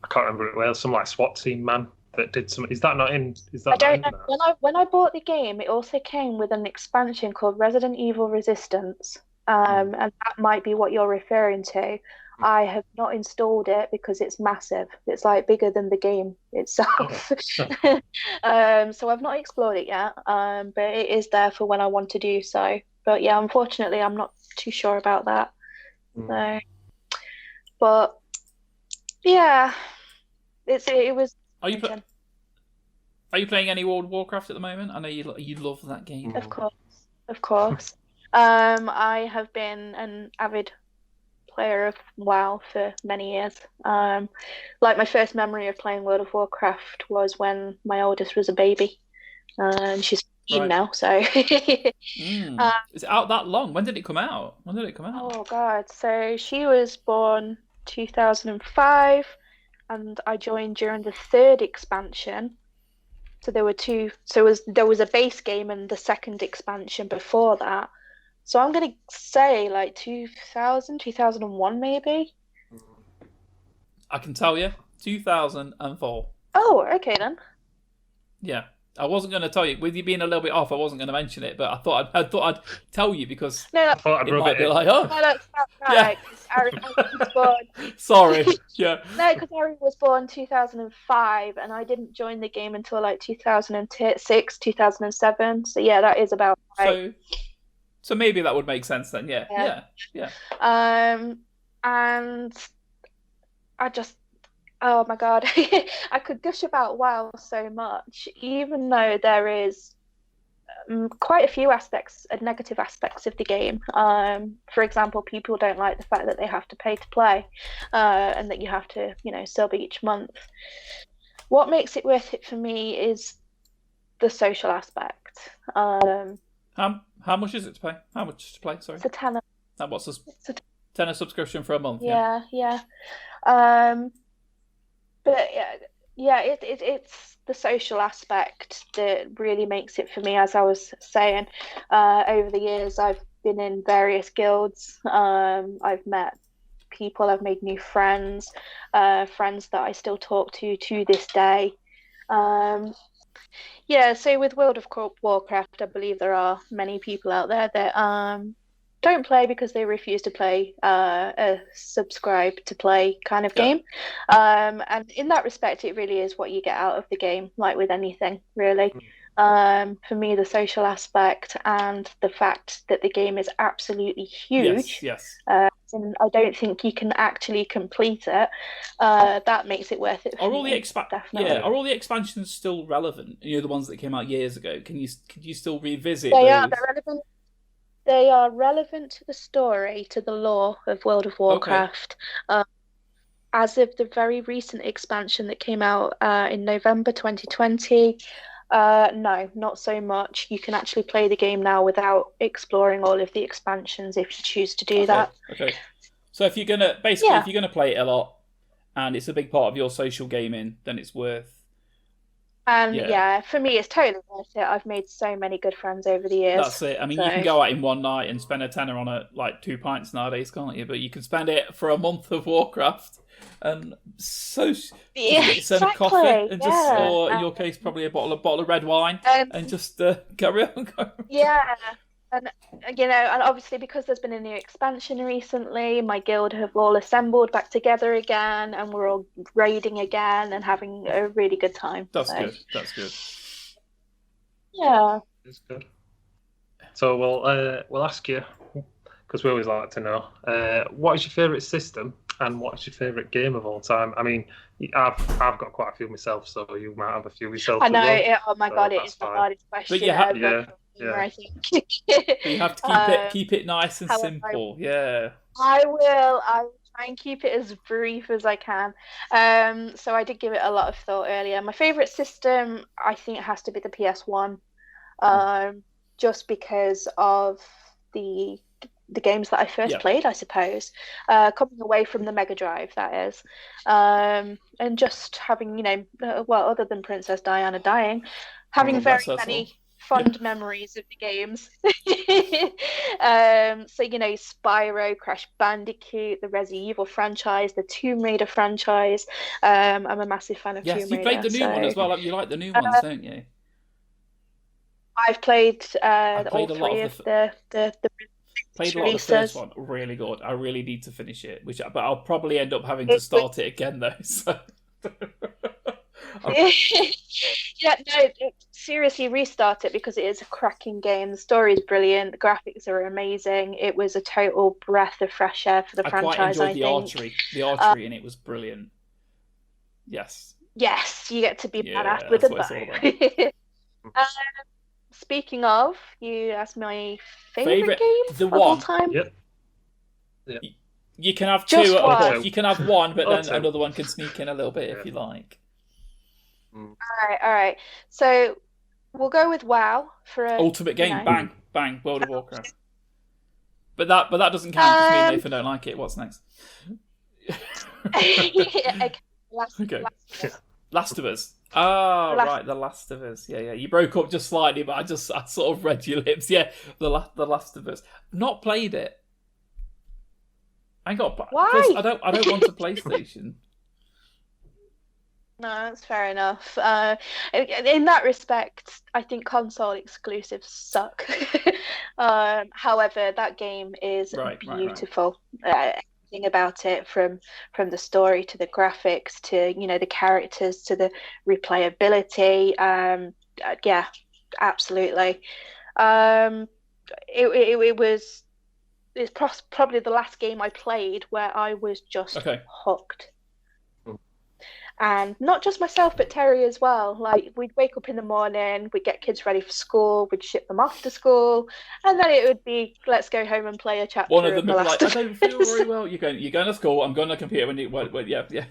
I can't remember it well, some like SWAT team man that did some. Is that not in? I don't know. When I bought the game, it also came with an expansion called Resident Evil Resistance, and that might be what you're referring to. I have not installed it because it's massive. It's like bigger than the game itself. So I've not explored it yet. But it is there for when I want to do so. But yeah, unfortunately, I'm not too sure about that. So, but yeah, it was. Are you playing any World of Warcraft at the moment? I know you love that game. Of course. I have been an avid player of WoW for many years. Like my first memory of playing World of Warcraft was when my oldest was a baby, and she's 15 now. So is it out that long? When did it come out? Oh God! So she was born 2005, and I joined during the third expansion. So there were two. So there was a base game and the second expansion before that. So I'm going to say like 2000, 2001 maybe. I can tell you, 2004. Oh, okay then. Yeah, I wasn't going to tell you. With you being a little bit off, I wasn't going to mention it, but I thought I'd tell you because I thought I'd might be like, oh, no, that's right. Aaron was born. Sorry, yeah. No, because Aaron was born 2005, and I didn't join the game until like 2006, 2007. So yeah, that is about right. So maybe that would make sense then. Yeah. And I just, oh my God, I could gush about WoW so much, even though there is quite a few negative aspects of the game. For example, people don't like the fact that they have to pay to play, and that you have to, sub each month. What makes it worth it for me is the social aspect. How much is it to play? How much to play? Sorry, it's a tenner. And what's a tenner subscription for a month? Yeah. But it's the social aspect that really makes it for me. As I was saying, over the years, I've been in various guilds. I've met people. I've made new friends, friends that I still talk to this day. So with World of Warcraft, I believe there are many people out there that don't play because they refuse to play a subscribe to play kind of game. And in that respect, it really is what you get out of the game, like with anything, really. For me, the social aspect and the fact that the game is absolutely huge. Yes. And I don't think you can actually complete it. That makes it worth it. Are all the expansions still relevant? The ones that came out years ago. Can you still revisit? They're relevant. They are relevant to the story, to the lore of World of Warcraft. Okay. As of the very recent expansion that came out in November 2020, No, not so much. You can actually play the game now without exploring all of the expansions if you choose to do that. Okay. So if you're gonna play it a lot and it's a big part of your social gaming, then it's worth. And yeah, for me, it's totally worth it. I've made so many good friends over the years. That's it. I mean, you can go out in one night and spend a tenner on like 2 pints nowadays, can't you? But you can spend it for a month of Warcraft and get yourself a coffee and just, or in your case, probably a bottle of red wine and just carry on going. Yeah. And and obviously because there's been a new expansion recently, my guild have all assembled back together again, and we're all raiding again and having a really good time. That's good. That's good. Yeah. It's good. So we'll ask you, because we always like to know, what is your favourite system and what's your favourite game of all time? I mean, I've got quite a few myself, so you might have a few yourself. I know. As well, oh my god, it is the hardest question. But you have, I think. But you have to keep it nice and simple. I will try and keep it as brief as I can. So I did give it a lot of thought earlier. My favourite system, I think it has to be the PS1. Just because of the games that I first played, I suppose. Coming away from the Mega Drive, that is. And just having, other than Princess Diana dying, having very many fond memories of the games. So, Spyro, Crash Bandicoot, the Resident Evil franchise, the Tomb Raider franchise. I'm a massive fan of Tomb Raider. Yes, you played the new one as well. You like the new ones, don't you? I've played all three of the played a lot of the first one. Really good. I really need to finish it, but I'll probably end up having to start it again though. So. Seriously, restart it because it is a cracking game. The story is brilliant. The graphics are amazing. It was a total breath of fresh air for the franchise. I quite enjoyed the archery in it was brilliant. Yes, you get to be badass with a bow. Speaking of, you asked my favorite game of all time. Yep. You can have two. You can have one, but then another one can sneak in a little bit if you like. All right. So we'll go with WoW for ultimate game. Bang, World of Warcraft. But that doesn't count because me and Nathan don't like it. What's next? Last of Us. Oh, right, The Last of Us. Yeah. You broke up just slightly, but I sort of read your lips. Yeah, The Last of Us. Not played it. I got. Why? I don't want a PlayStation. No, that's fair enough. In that respect, I think console exclusives suck. However, that game is beautiful. Everything about it, from the story to the graphics to the characters to the replayability. Yeah, absolutely. It's probably the last game I played where I was just hooked. And not just myself, but Terry as well. Like, we'd wake up in the morning, we'd get kids ready for school, we'd ship them off to school, and then it would be, let's go home and play a chapter. One of them would be like, I don't feel very well. You're going to school. I'm going to computer when you. Yeah.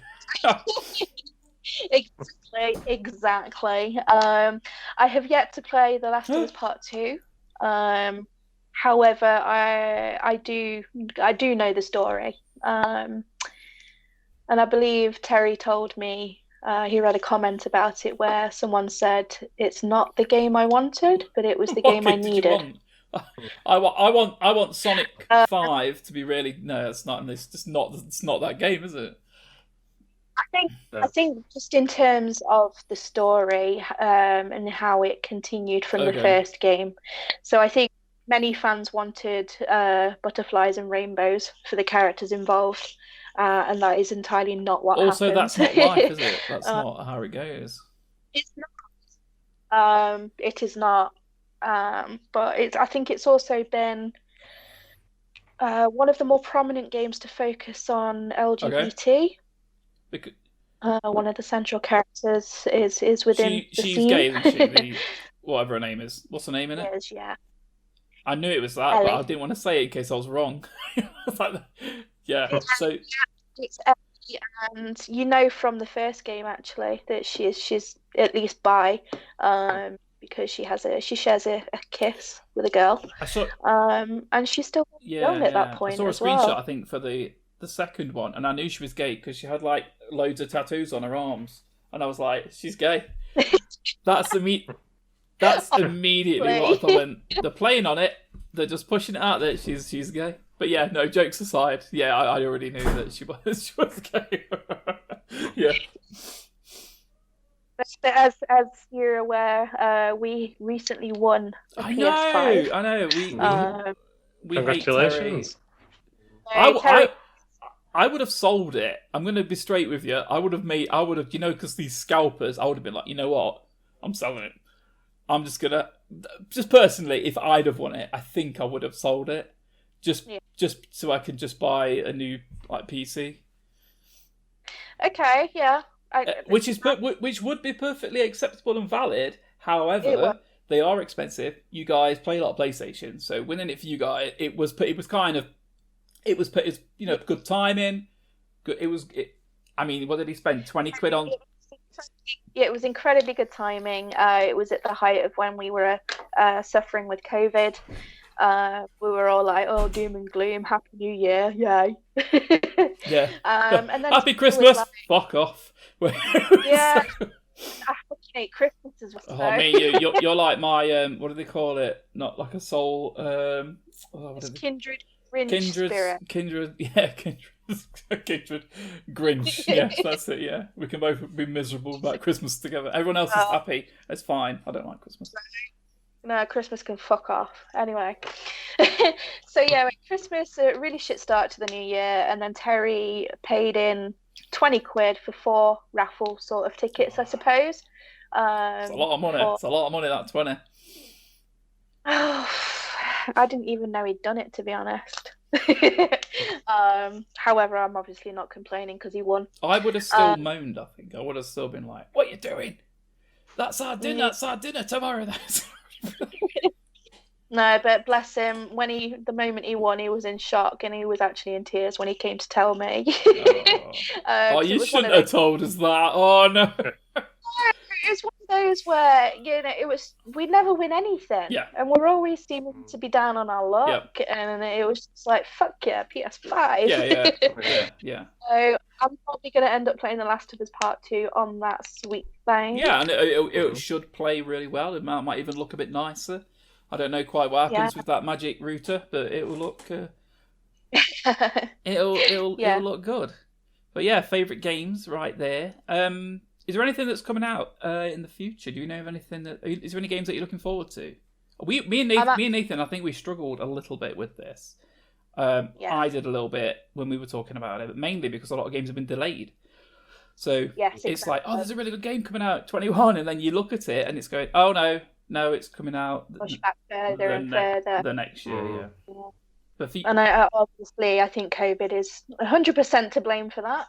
Exactly. I have yet to play The Last of Us Part 2. However, I do know the story. And I believe Terry told me he read a comment about it where someone said it's not the game I wanted, but it was the game I needed. I want Sonic 5 to be really it's not that game, is it? I think just in terms of the story and how it continued from the first game. So I think many fans wanted butterflies and rainbows for the characters involved. And that is entirely not what happens. Also, that's not life, is it? That's not how it goes. It's not. It is not. But I think it's also been one of the more prominent games to focus on LGBT. Okay. One of the central characters is within the she's scene. gay, isn't she? Whatever her name is. What's her name in it? Yeah. I knew it was that, Ellie. But I didn't want to say it in case I was wrong. So it's Ellie, and from the first game actually that she's at least buy, because she shares a kiss with a girl, I saw, and she's still young yeah, at that yeah. I point saw a as screenshot, well. I think, for the second one, and I knew she was gay because she had like loads of tattoos on her arms, and I was like, she's gay. That's immediately what I thought. When they're playing on it, they're just pushing it out that she's gay. But yeah, no, jokes aside, yeah, I already knew that she was gay. Yeah. But as you're aware, we recently won a PS5. I know. We hate Terry. Congratulations. Terry, I would have sold it. I'm going to be straight with you. I would have, because these scalpers, I would have been like, you know what? I'm selling it. I'm just personally, if I'd have won it, I think I would have sold it. Just so I can just buy a new like PC. okay, yeah. Which would be perfectly acceptable and valid. However, they are expensive. You guys play a lot of PlayStation, so winning it for you guys, it was good timing. Good. I mean, what did he spend? 20 quid on? Yeah, it was incredibly good timing. It was at the height of when we were suffering with COVID. We were all like, "Oh, doom and gloom, Happy New Year, yay!" Yeah. And then Happy Christmas. Like, fuck off. Yeah. I fucking hate Christmas as well. Oh, I mean, you're like my what do they call it? Not like a soul. Kindred spirit. Kindred Grinch. Yes, that's it. Yeah, we can both be miserable about Christmas together. Everyone else is happy. It's fine. I don't like Christmas. No, Christmas can fuck off. Anyway, so yeah, Christmas, a really shit start to the new year, and then Terry paid in 20 quid for 4 raffle sort of tickets, I suppose. It's a lot of money. It's a lot of money, that 20. I didn't even know he'd done it, to be honest. However, I'm obviously not complaining because he won. I would have still moaned, I think. I would have still been like, what are you doing? That's our dinner. That's our dinner tomorrow. No, but bless him. The moment he won, he was in shock and he was actually in tears when he came to tell me. You shouldn't have told us that. Oh no. It was one of those where we'd never win anything, and we're always seeming to be down on our luck, and it was just like, fuck yeah, PS5. Yeah. So I'm probably going to end up playing The Last of Us Part 2 on that sweet thing. Yeah, and it should play really well. It might even look a bit nicer. I don't know quite what happens with that magic router, but it will look. It'll look good. But yeah, favourite games right there. Is there anything that's coming out in the future? Do you know of anything is there any games that you're looking forward to? Me and Nathan, I think we struggled a little bit with this. I did a little bit when we were talking about it, but mainly because a lot of games have been delayed. So it's like, oh, there's a really good game coming out, 21, and then you look at it and it's going, oh no, it's coming out push back further and further. The next year, yeah. But and I think COVID is 100% to blame for that.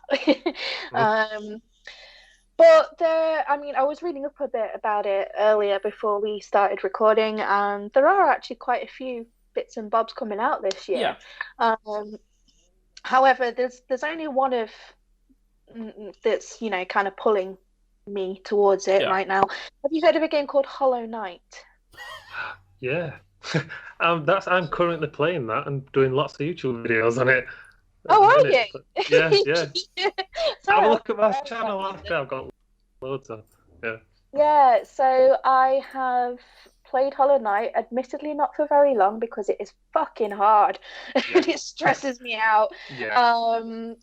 But I was reading up a bit about it earlier before we started recording, and there are actually quite a few bits and bobs coming out this year. Yeah. However, there's only one of that's kind of pulling me towards it right now. Have you heard of a game called Hollow Knight? Yeah. I'm currently playing that and doing lots of YouTube videos on it. Oh, are you? Yeah. Sorry, have a look at my channel after. I've got loads of. Yeah, so I have played Hollow Knight, admittedly not for very long because it is fucking hard and it stresses me out. Yeah.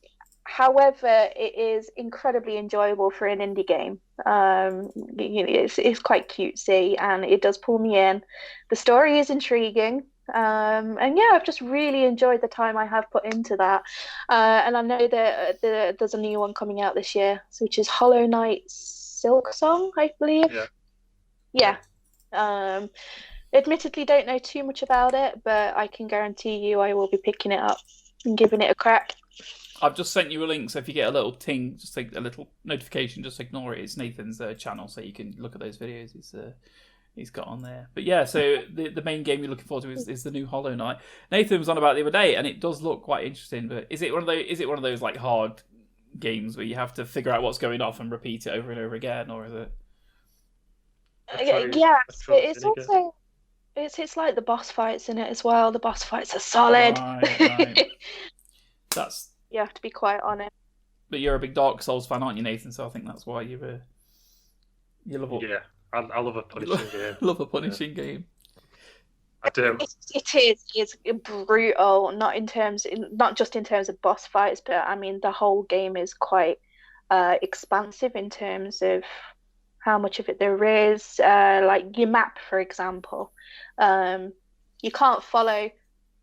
However, it is incredibly enjoyable for an indie game. It's quite cutesy and it does pull me in. The story is intriguing. And yeah, I've just really enjoyed the time I have put into that. And I know that there's a new one coming out this year, which is Hollow Knight Silk Song, I believe. Yeah. Admittedly, don't know too much about it, but I can guarantee you I will be picking it up and giving it a crack. I've just sent you a link, so if you get a little ting, just take a little notification, just ignore it. It's Nathan's channel, so you can look at those videos he's got on there. But yeah, so the main game you're looking forward to is the new Hollow Knight. Nathan was on about it the other day, and it does look quite interesting. But is it one of those like hard games where you have to figure out what's going off and repeat it over and over again, or is it? Yes, but it's vinegar. also it's like the boss fights in it as well. The boss fights are solid. Right. That's. You have to be quite on it. But you're a big Dark Souls fan, aren't you, Nathan? So I think that's why you love. Yeah, I love a punishing game. Love a punishing game. I do. It's brutal, not just in terms of boss fights, but I mean the whole game is quite expansive in terms of how much of it there is. Like your map, for example, you can't follow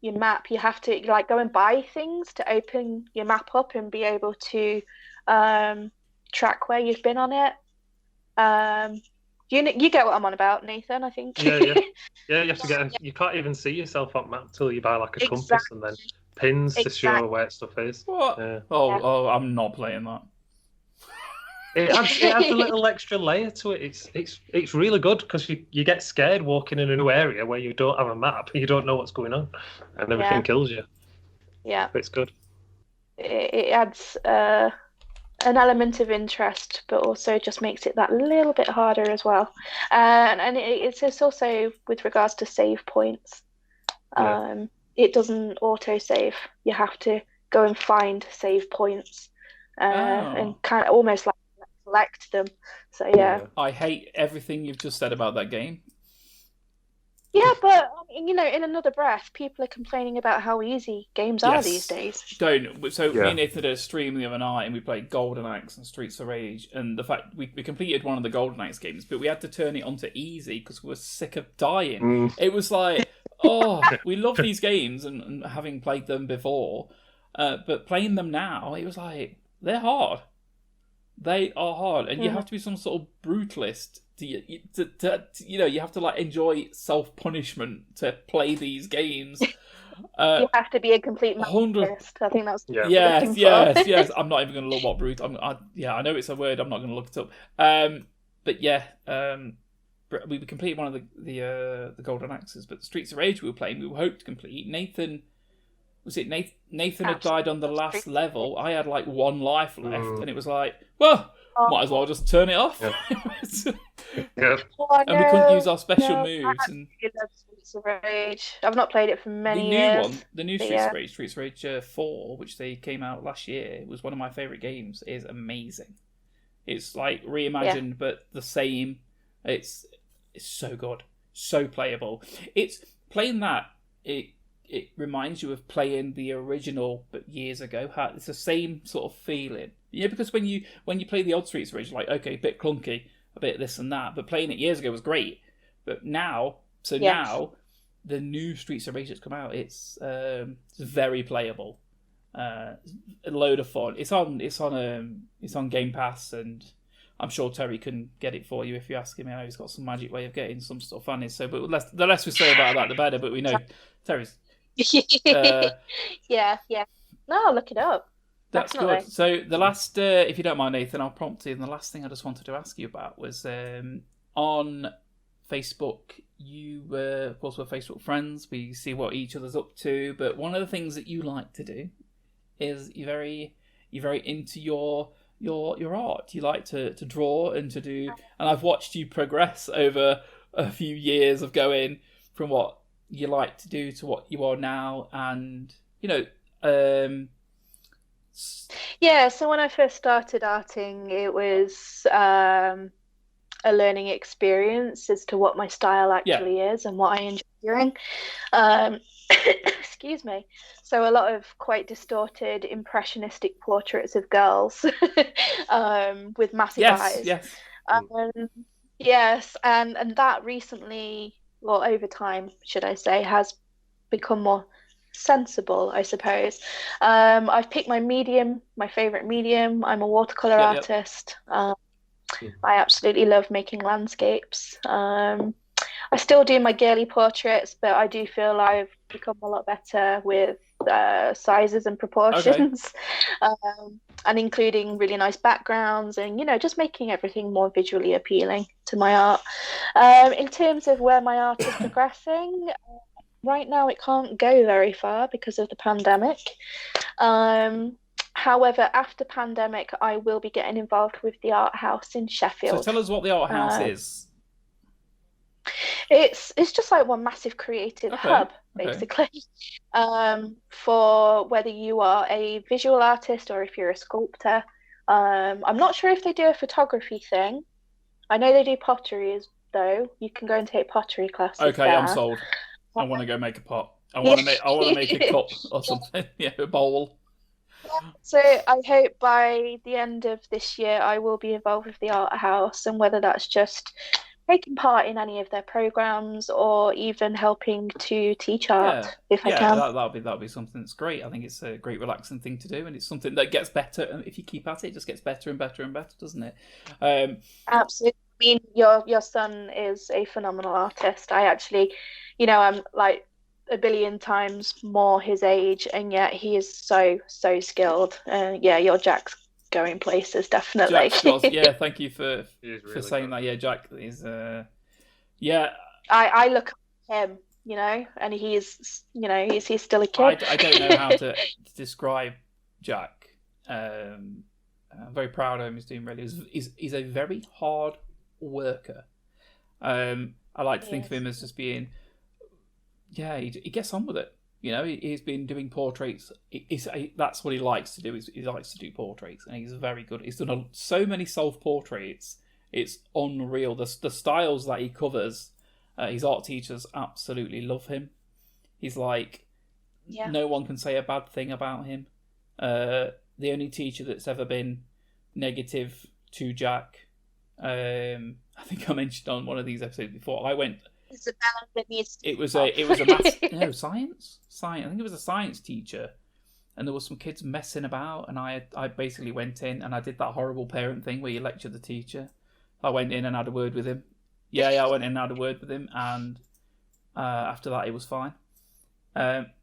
your map. You have to like go and buy things to open your map up and be able to track where you've been on it. You get what I'm on about, Nathan, I think. Yeah. You have to you can't even see yourself on map till you buy like a compass and then pins to show where stuff is. What? Yeah. Oh, I'm not playing that. It adds a little extra layer to it. It's really good because you get scared walking in a new area where you don't have a map, you don't know what's going on, and everything kills you. Yeah. But it's good. It adds an element of interest, but also just makes it that little bit harder as well. And it's also with regards to save points. It doesn't auto save. You have to go and find save points and kind of almost like collect them. So yeah. I hate everything you've just said about that game. Yeah, but in another breath, people are complaining about how easy games are these days. So me and Nathan did a stream the other night, and we played Golden Axe and Streets of Rage. And the fact we completed one of the Golden Axe games, but we had to turn it onto easy because we were sick of dying. It was like, we love these games and having played them before, but playing them now, it was like they're hard. They are hard, and you have to be some sort of brutalist. You have to like enjoy self-punishment to play these games. You have to be a complete masochist. I think that's yes. I'm not even going to look what brute. I know it's a word. I'm not going to look it up. But yeah, we completed one of the Golden Axes, but the Streets of Rage we were playing, we hoped to complete. Nathan had died on the last level. I had like one life left, and it was like, well, might as well just turn it off. Yeah. And we couldn't use our special moves. And Streets of Rage. I've not played it for many years. The new Streets of Rage, Streets of Rage 4, which they came out last year, was one of my favourite games. It is amazing. It's like reimagined, but the same. It's so good, so playable. It's playing that. It reminds you of playing the original, but years ago. It's the same sort of feeling. Yeah, because when you play the old Streets of Rage, you're like, okay, a bit clunky, a bit this and that. But playing it years ago was great. But now, now, the new Streets of Rage that's come out, it's very playable. A load of fun. It's on Game Pass, and I'm sure Terry can get it for you if you ask him. I know he's got some magic way of getting some stuff on it. So, but the less we say about that, the better. But we know Terry's. Yeah. No, I'll look it up. That's Definitely. good. So the last, if you don't mind, Nathan, I'll prompt you. And the last thing I just wanted to ask you about was on Facebook. You, of course, we're Facebook friends. We see what each other's up to. But one of the things that you like to do is you're very into your art. You like to draw and to do. And I've watched you progress over a few years of going from what you like to do to what you are now, and so when I first started arting, it was a learning experience as to what my style actually is and what I enjoy doing. Excuse me. So a lot of quite distorted impressionistic portraits of girls with massive eyes. Yes, and that recently, well, over time, should I say, has become more sensible, I suppose. I've picked my medium, my favourite medium. I'm a watercolour artist. I absolutely love making landscapes. I still do my girly portraits, but I do feel I've become a lot better with sizes and proportions, and including really nice backgrounds and, just making everything more visually appealing to my art. In terms of where my art is progressing, right now it can't go very far because of the pandemic. However, after pandemic, I will be getting involved with the art house in Sheffield. So tell us what the art house is. It's just like one massive creative hub, basically, for whether you are a visual artist or if you're a sculptor. I'm not sure if they do a photography thing. I know they do pottery, though. You can go and take pottery classes Okay, there. I'm sold. I want to go make a pot. I want to make a cup or something. Yeah, a bowl. So I hope by the end of this year I will be involved with the art house, and whether that's just taking part in any of their programs or even helping to teach art if I can. That'll be something that's great. I think it's a great relaxing thing to do, and it's something that gets better. And if you keep at it, it just gets better and better and better, doesn't it? Absolutely. I mean, your son is a phenomenal artist. I actually, I'm like a billion times more his age, and yet he is so skilled. Yeah, your Jack's going places, definitely. Thank you for saying that. Yeah, Jack is I look at him, and he's still a kid. I don't know how to describe Jack. I'm very proud of him. He's doing really. He's a very hard worker. I like to think of him as just being. Yeah, he gets on with it. He's been doing portraits. That's what he likes to do. He likes to do portraits, and he's very good. He's done so many self-portraits. It's unreal. The styles that he covers, his art teachers absolutely love him. He's like, no one can say a bad thing about him. The only teacher that's ever been negative to Jack, I think I mentioned on one of these episodes before. It was a maths, no, science. I think it was a science teacher, and there was some kids messing about, and I basically went in and I did that horrible parent thing where you lecture the teacher. I went in and had a word with him. I went in and had a word with him, and after that it was fine.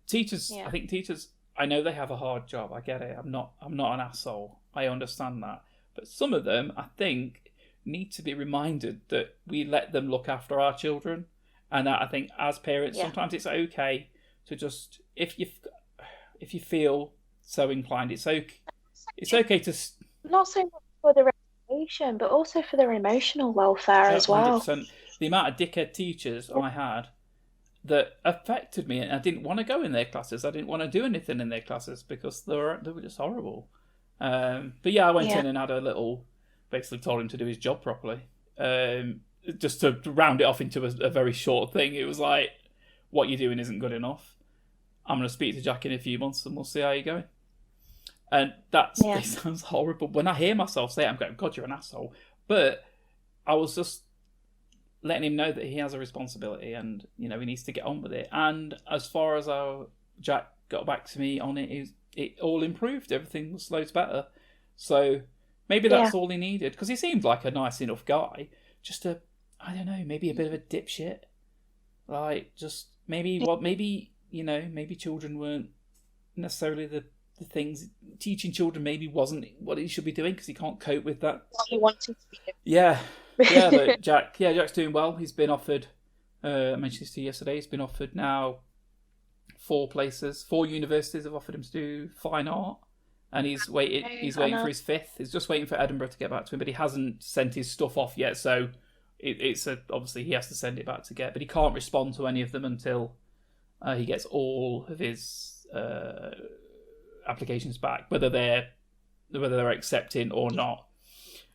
Teachers, I think teachers, I know they have a hard job. I get it. I'm not an asshole. I understand that, but some of them, I think, need to be reminded that we let them look after our children. And I think as parents, sometimes it's okay to just, if you feel so inclined, it's okay to not so much for the reputation, but also for their emotional welfare as well. 100%. The amount of dickhead teachers I had that affected me, and I didn't want to go in their classes. I didn't want to do anything in their classes because they were just horrible. But I went in and had a little, basically told him to do his job properly. Just to round it off into a very short thing, it was like, what you're doing isn't good enough. I'm going to speak to Jack in a few months and we'll see how you're going. And it sounds horrible. When I hear myself say it, I'm going, God, you're an asshole. But I was just letting him know that he has a responsibility and, he needs to get on with it. And as far as how Jack got back to me on it, it all improved. Everything was loads better. So maybe that's all he needed. Because he seemed like a nice enough guy. Just I don't know, maybe a bit of a dipshit. Like, just maybe children weren't necessarily the things. Teaching children maybe wasn't what he should be doing because he can't cope with that. What he wanted to be doing. Yeah, but Jack's doing well. He's been offered, I mentioned this to you yesterday, he's been offered now 4 places. 4 universities have offered him to do fine art. And he's waiting for his 5th. He's just waiting for Edinburgh to get back to him, but he hasn't sent his stuff off yet. So obviously he has to send it back to but he can't respond to any of them until he gets all of his applications back, whether they're accepting or not,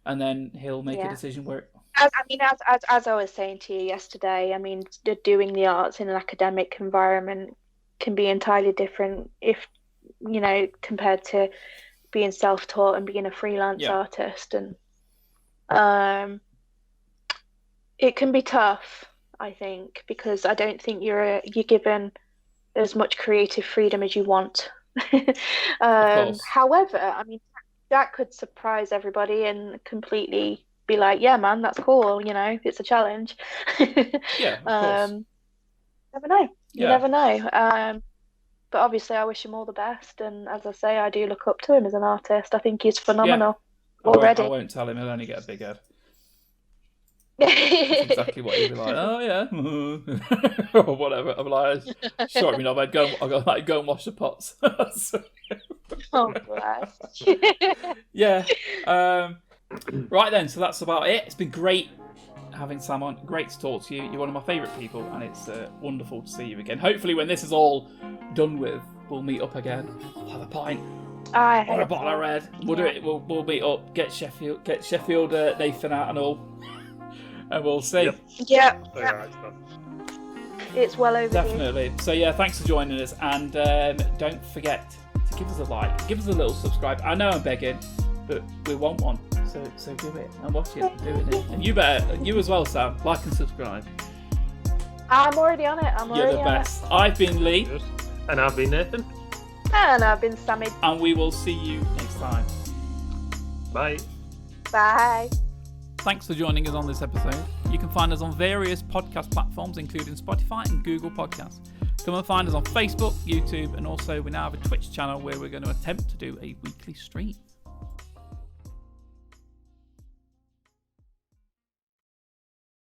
and then he'll make a decision where. As I was saying to you yesterday, I mean, doing the arts in an academic environment can be entirely different if. Compared to being self-taught and being a freelance artist, and it can be tough, I think, because I don't think you're given as much creative freedom as you want. However, I mean, that could surprise everybody and completely be like, yeah, man, that's cool. It's a challenge. Yeah, of course. Never know. You never know. But obviously, I wish him all the best. And as I say, I do look up to him as an artist. I think he's phenomenal already. I won't tell him. He'll only get a big head. That's exactly what he'll be like. Oh, yeah. Or whatever. I'm like, sorry, I'll go and wash the pots. Oh, bless. Yeah. Right then, so that's about it. It's been great having Sam on. Great to talk to you. You're one of my favourite people, and it's wonderful to see you again. Hopefully, when this is all done with, we'll meet up again. We'll have a pint or a bottle of red. We'll do it. We'll meet up. Get Sheffield Nathan out and all, and we'll see. Yeah. Alright, It's well overdue. Definitely. So yeah, thanks for joining us, and don't forget to give us a like, give us a little subscribe. I know I'm begging, but we want one. So do it and watch it and do it. And you as well, Sam. Like and subscribe. I'm already on it. You're the best. I've been Lee. Good. And I've been Nathan. And I've been Sammy. And we will see you next time. Bye. Bye. Thanks for joining us on this episode. You can find us on various podcast platforms, including Spotify and Google Podcasts. Come and find us on Facebook, YouTube, and also we now have a Twitch channel where we're going to attempt to do a weekly stream.